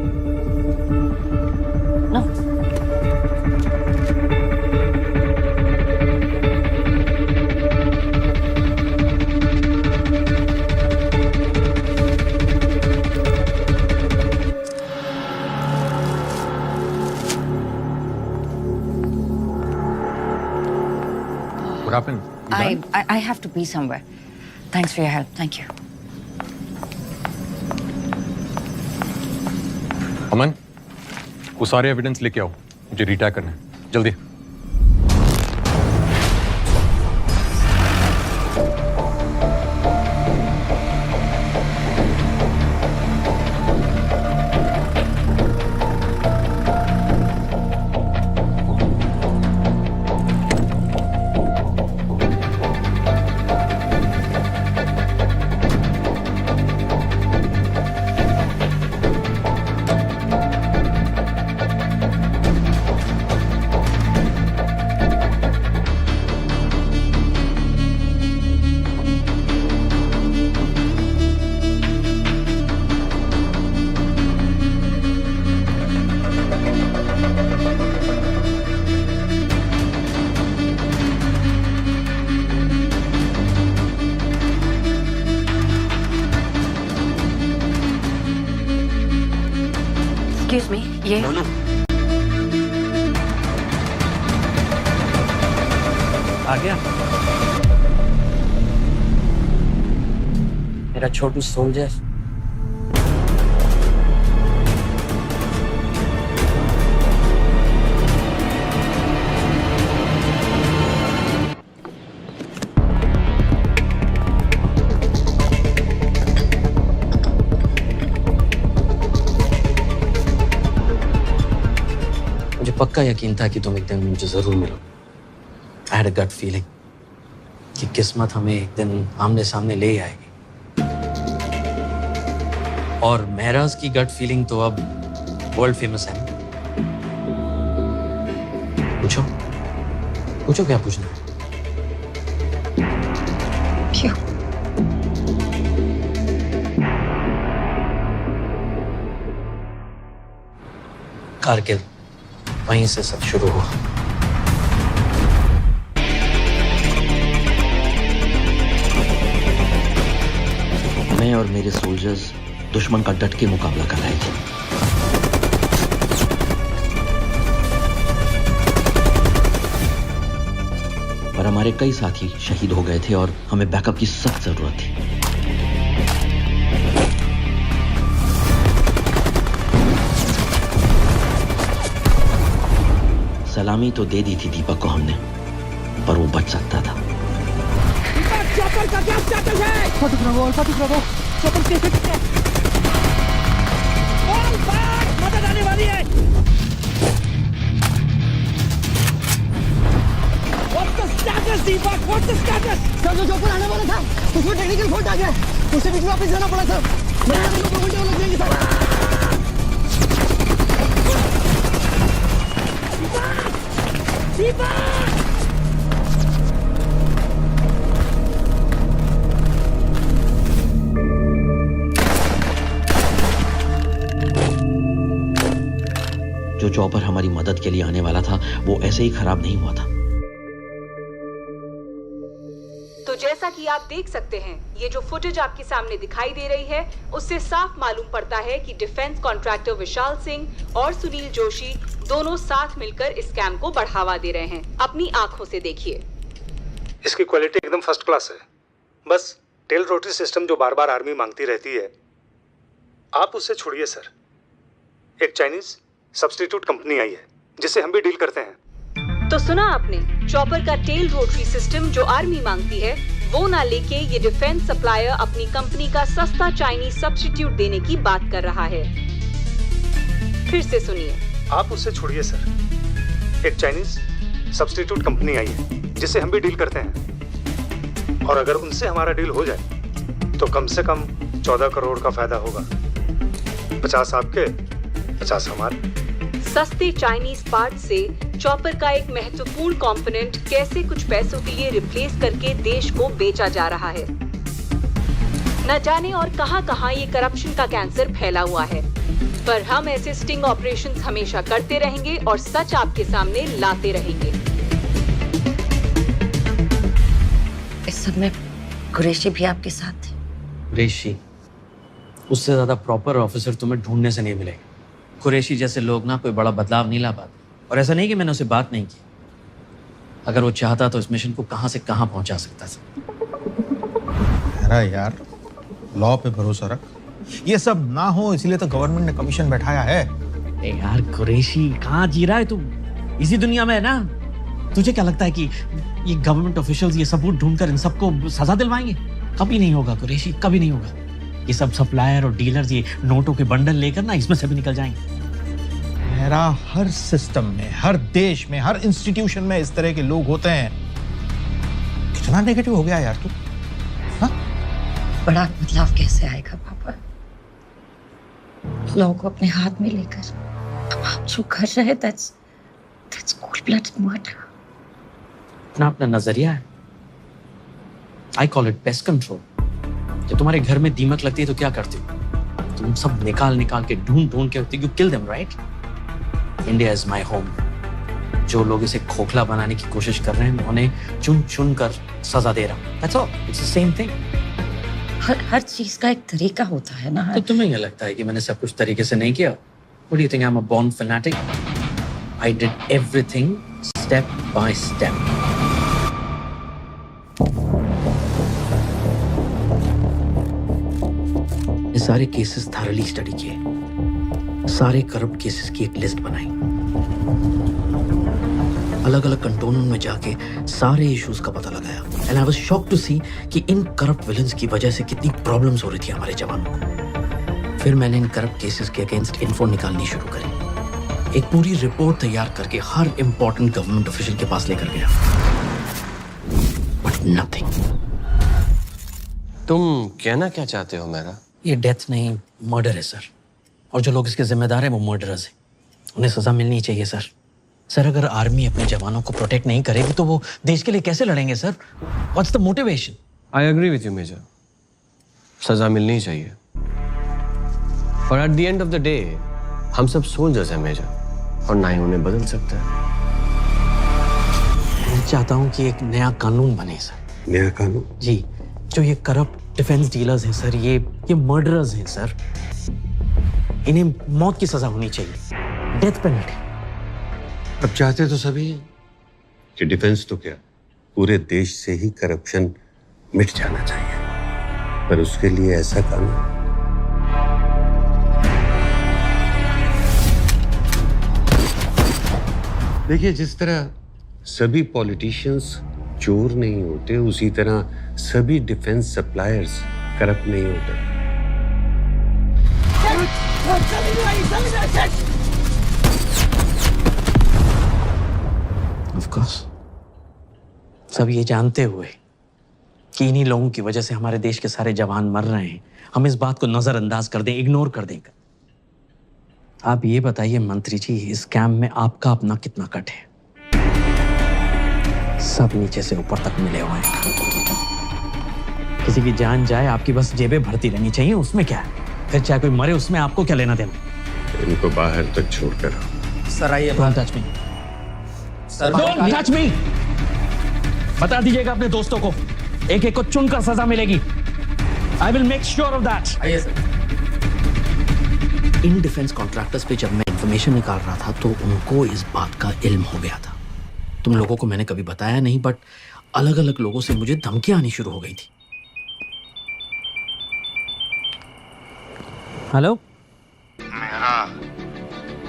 What happened? I have to be somewhere. Thanks for your help. Thank you. अमन, वो सारे एविडेंस लेके आओ, मुझे रिटैग करना है, जल्दी। Excuse me, ये आ गया मेरा छोटू सोल्जर। मुझे पक्का यकीन था कि तुम एक दिन मुझे जरूर मिलो। I had a gut feeling कि किस्मत हमें एक दिन आमने सामने ले ही आएगी। और महराज की गट फीलिंग तो अब वर्ल्ड फेमस है। पूछो पूछो क्या पूछना है। क्यों? कारगिल, वहीं से सब शुरू हुआ। मैं और मेरे सोल्जर्स दुश्मन का डट के मुकाबला कर रहे थे। पर हमारे कई साथी शहीद हो गए थे और हमें बैकअप की सख्त जरूरत थी। सलामी तो दे दी थी दीपक को हमने, पर वो बच सकता था। चॉपर का क्या स्टेटस है? अल्फा ब्रावो चॉपर कैसे है? ऑल फायर, मदद आने वाली है। What's the status Deepak? What's the status? Sir, जो चॉपर आने वाला था उसमें टेक्निकल फॉल्ट आ गया, उसे बीच में वापस जाना पड़ा सर। मैं आपको 2 घंटे लग जाएंगे सर। दीपक! जो चॉपर हमारी मदद के लिए आने वाला था वो ऐसे ही खराब नहीं हुआ था। तुझे जैसा कि आप देख सकते हैं, ये जो फुटेज आपके सामने दिखाई दे रही है, उससे साफ मालूम पड़ता है कि डिफेंस कॉन्ट्रैक्टर विशाल सिंह और सुनील जोशी दोनों साथ मिलकर इस स्कैम को बढ़ावा दे रहे हैं। अपनी आंखों से देखिए। इसकी क्वालिटी एकदम फर्स्ट क्लास है। बस टेल रोटरी सिस्टम जो बार बार आर्मी मांगती रहती है, आप उससे छोड़िए सर। एक चाइनीज सब्स्टिट्यूट कंपनी आई है जिससे हम भी डील करते हैं। तो सुना आपने, चॉपर का टेल रोटरी सिस्टम जो आर्मी मांगती है वो ना लेके ये डिफेंस सप्लायर अपनी कंपनी का सस्ता चाइनीज सब्स्टिट्यूट देने की बात कर रहा है। फिर से सुनिए। आप उससे छोड़िए सर। एक चाइनीज सब्स्टिट्यूट कंपनी आई है जिससे हम भी डील करते हैं, और अगर उनसे हमारा डील हो जाए तो कम से कम 14 करोड़ का फायदा होगा। 50 आपके, 50 हमारे। सस्ते चाइनीज पार्ट से चॉपर का एक महत्वपूर्ण कंपोनेंट कैसे कुछ पैसों के लिए रिप्लेस करके देश को बेचा जा रहा है। न जाने और कहां-कहां ये करप्शन का कैंसर फैला हुआ है, पर हम ऐसे स्टिंग ऑपरेशंस हमेशा करते रहेंगे और सच आपके सामने लाते रहेंगे। इस सब में कुरैशी भी आपके साथ थे। कुरैशी, उससे ज्यादा प्रॉपर ऑफिसर तुम्हें ढूंढने से नहीं मिलेगा। कुरैशी जैसे लोग ना कोई बड़ा बदलाव नहीं ला पाते। और ऐसा नहीं कि मैंने उसे बात नहीं की, अगर वो चाहता तो इस मिशन को कहां से कहां पहुंचा सकता था। अरे यार, लॉ पे भरोसा रख। ये सब ना हो इसलिए तो गवर्नमेंट ने कमीशन बैठाया है। ए यार कुरैशी, कहाँ जी रहा है तू? इसी दुनिया में है ना। तुझे क्या लगता है कि ये गवर्नमेंट ऑफिशियल्स ये सबूत ढूंढकर इन सबको सजा दिलवाएंगे? कभी नहीं होगा कुरैशी, कभी नहीं होगा। ये सब सप्लायर और डीलर्स ये नोटों के बंडल लेकर ना इसमें से भी निकल जाएंगे। मेरा हर सिस्टम में, हर देश में, हर इंस्टीट्यूशन में इस तरह के लोग होते हैं। कितना नेगेटिव हो गया यार तू। बड़ा बदलाव कैसे आएगा पापा? लॉ को अपने हाथ में लेकर अब आप जो कर रहे हैं, that's cold-blooded murder। अपना अपना नजरिया है। I call it pest control। जब तुम्हारे घर में दीमक लगती है तो क्या करते हो? तुम सब निकाल के ढूंढ के you kill them, right? India is my home। जो लोग इसे खोखला बनाने की कोशिश कर रहे हैं, मैं उन्हें चुन कर सजा दे रहा हूँ। That's all। It's the same thing। हर चीज का एक तरीका होता है ना। तो तुम्हें क्या लगता है कि मैंने सब कुछ तरीके से नहीं किया? What do you think I'm a born fanatic? I did everything step by step। ये सारे केसेस थॉरली स्टडी किए, सारे करप्ट केसेस की एक लिस्ट बनाई, अलग अलग कंटोनमेंट में जाके सारे इश्यूज का पता लगाया। And I was shocked to see कि इन करप्ट विलन्स की वजह से कितनी प्रॉब्लम्स हो रही थी हमारे जवानों को। फिर मैंने इन करप्ट केसेस के अगेंस्ट इन्फो निकालनी शुरू करी। एक पूरी रिपोर्ट तैयार करके हर इंपॉर्टेंट गवर्नमेंट ऑफिशियल के पास लेकर गया, बट नथिंग। तुम कहना क्या चाहते हो मेरा? ये डेथ नहीं, मर्डर है सर। और जो लोग इसके जिम्मेदार हैं वो मर्डरर्स हैं। उन्हें सजा मिलनी चाहिए सर। सर, अगर आर्मी अपने जवानों को प्रोटेक्ट नहीं करेगी तो वो देश के लिए कैसे लड़ेंगे sir? What's the motivation? I agree with you major, सजा मिलनी चाहिए। और at the end of the day हम सब सोल्जर्स हैं मेजर, और ना ही उन्हें बदल सकता है। मैं चाहता हूँ कि एक नया कानून बने सर। नया कानून? जी, जो ये करप्ट डिफेंस डीलर्स हैं सर, ये मर्डरर्स हैं सर, इन्हें मौत की सजा होनी चाहिए, डेथ पेनल्टी। अब चाहते तो सभी हैं कि डिफेंस तो क्या, पूरे देश से ही करप्शन मिट जाना चाहिए, पर उसके लिए ऐसा कानून। देखिए, जिस तरह सभी पॉलिटिशियंस चोर नहीं होते, उसी तरह सभी डिफेंस सप्लायर्स करप्ट नहीं होते। Of course। सब ये जानते हुए कि इन्हीं लोगों की वजह से हमारे देश के सारे जवान मर रहे हैं, हम इस बात को नजरअंदाज कर दें, इग्नोर कर दें। आप ये बताइए मंत्री जी, इस स्कैम में आपका अपना कितना कट है? सब नीचे से ऊपर तक मिले हुए हैं। किसी की जान जाए, आपकी बस जेबें भरती रहनी चाहिए, उसमें क्या है? फिर चाहे कोई मरे, उसमें आपको क्या लेना देना? इनको बाहर तक छोड़कर सर आइए। Don't touch me sir, don't touch me. बता दीजिएगा अपने दोस्तों को एक एक को चुनकर सजा मिलेगी। I will make sure of that. आइए सर। इन डिफेंस कॉन्ट्रैक्टर्स पे जब मैं इंफॉर्मेशन निकाल रहा था तो उनको इस बात का इल्म हो गया था। तुम लोगों को मैंने कभी बताया नहीं, बट अलग अलग लोगों से मुझे धमकियां आनी शुरू हो गई थी। हेलो, मेरा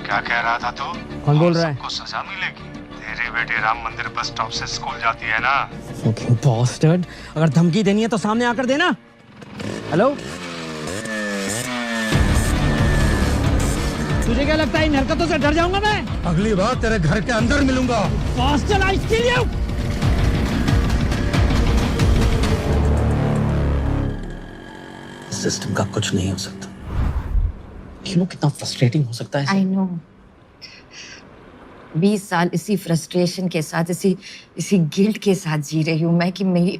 क्या कह रहा था तू? कौन बोल रहा है? सबको सजा मिलेगी। तेरी बेटी राम मंदिर बस स्टॉप से स्कूल जाती है ना। Fucking bastard! अगर धमकी देनी है तो सामने आकर देना। हेलो, तुझे क्या लगता है इन हरकतों से डर जाऊंगा मैं? अगली बार तेरे घर के अंदर मिलूंगा। Bastard, I kill you! System का कुछ नहीं हो सकता। यू नो कितना फ्रस्ट्रेटिंग हो सकता है। I know. 20 साल इसी फ्रस्ट्रेशन के साथ, इसी गिल्ट के साथ जी रही हूं मैं कि मेरी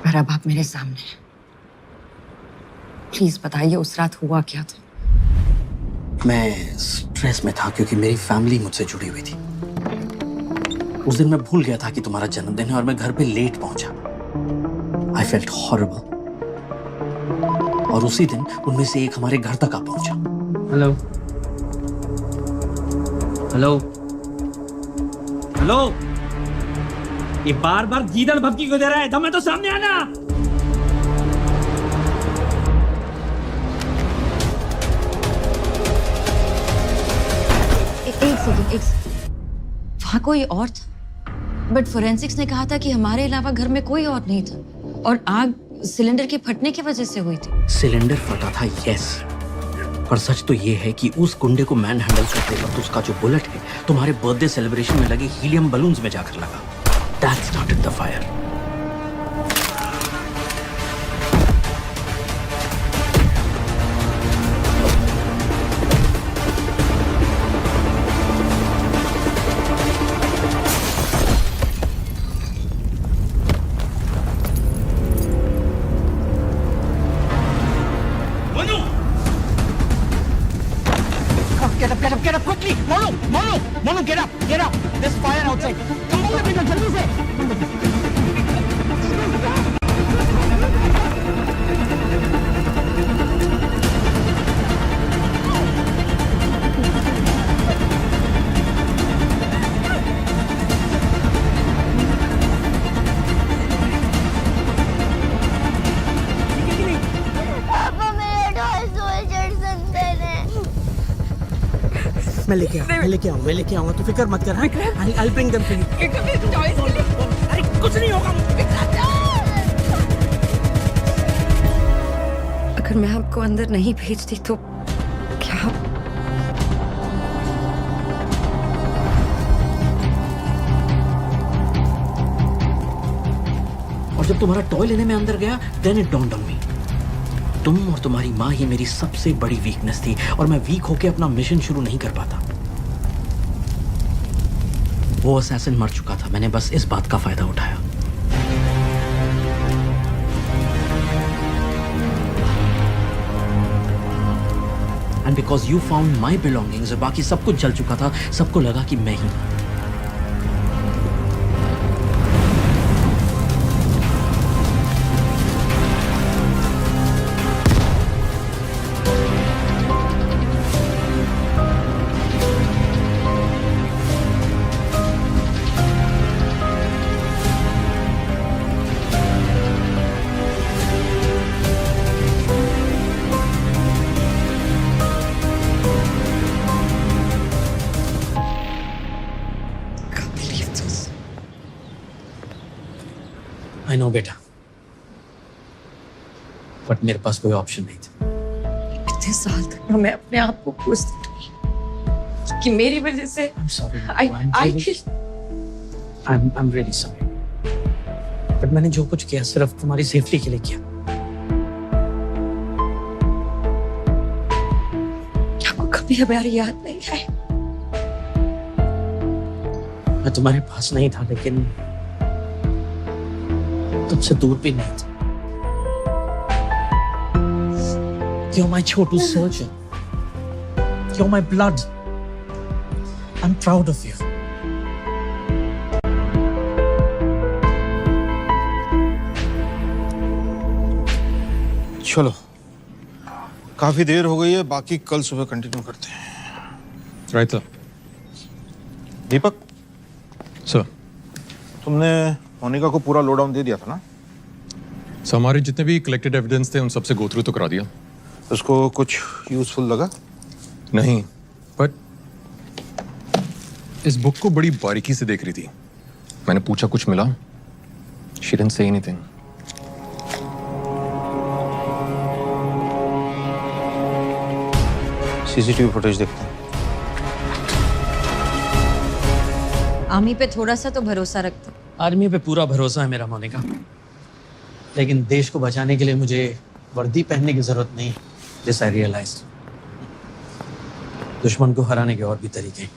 पर अब आप मेरे सामने हैं। प्लीज बताइए उस रात हुआ क्या था? मैं स्ट्रेस में था क्योंकि मेरी फैमिली मुझसे जुड़ी हुई थी। उस दिन मैं भूल गया था कि तुम्हारा जन्मदिन है और मैं घर पे लेट पहुंचा। I felt horrible. और उसी दिन उनमें से एक हमारे घर तक आ पहुंचा। हेलो, हेलो, हेलो, ये बार बार गीदड़ भपकी क्यों दे रहा है? दम है तो सामने आना। एक सेकंड, वहाँ कोई और था, बट फोरेंसिक्स ने कहा था कि हमारे अलावा घर में कोई और नहीं था और आग सिलेंडर के फटने की वजह से हुई थी। सिलेंडर फटा था, यस, पर सच तो ये है कि उस गुंडे को मैन हैंडल करते वक्त उसका जो बुलेट है तुम्हारे बर्थडे सेलिब्रेशन में लगे हीलियम बलून्स में जाकर लगा। That started the fire. Get up quickly! Monu, get up! There's fire outside. Come on, people, जल्दी से! पापा मेरे टॉय सोल्जर्स अंदर हैं। मैं लेके आऊंगा। तू फिक्र मत कर। I'll bring them to you. अरे कुछ नहीं होगा। अगर मैं आपको अंदर नहीं भेजती तो क्या? और जब तुम्हारा टॉय लेने में अंदर गया, then it dawned on me. तुम और तुम्हारी माँ ही मेरी सबसे बड़ी वीकनेस थी और मैं वीक होके अपना मिशन शुरू नहीं कर पाता। वो असैसिन मर चुका था, मैंने बस इस बात का फायदा उठाया। And because you found my belongings, और बाकी सब कुछ जल चुका था, सबको लगा कि मैं ही। आई नो बेटा, बट मेरे पास कोई ऑप्शन नहीं था। इतने साल तक मैं अपने आप को कोसती रही कि मेरी वजह से I'm really sorry. बट मैंने जो कुछ किया सिर्फ तुम्हारी सेफ्टी के लिए किया। आपको कभी हमारी याद नहीं आई? मैं तुम्हारे पास नहीं था, लेकिन तुमसे दूर भी नहीं था। You're my Chhotu surgeon. You're my blood. I'm proud of you. चलो काफी देर हो गई है, बाकी कल सुबह कंटिन्यू करते हैं। Right sir. दीपक सर, तुमने मोनिका को पूरा लोडाउन दे दिया था ना? सर हमारे जितने भी कलेक्टेड एविडेंस थे उन सबसे गो थ्रू तो करा दिया। उसको कुछ यूजफुल लगा? नहीं, बट इस बुक को बड़ी बारीकी से देख रही थी। मैंने पूछा कुछ मिला? She didn't say anything. CCTV footage देखते हैं। आर्मी पे थोड़ा सा तो भरोसा रखते। आर्मी पे पूरा भरोसा है मेरा मोनिका, लेकिन देश को बचाने के लिए मुझे वर्दी पहनने की जरूरत नहीं। दिस आई रियलाइज, दुश्मन को हराने के और भी तरीके।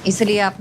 इसलिए आप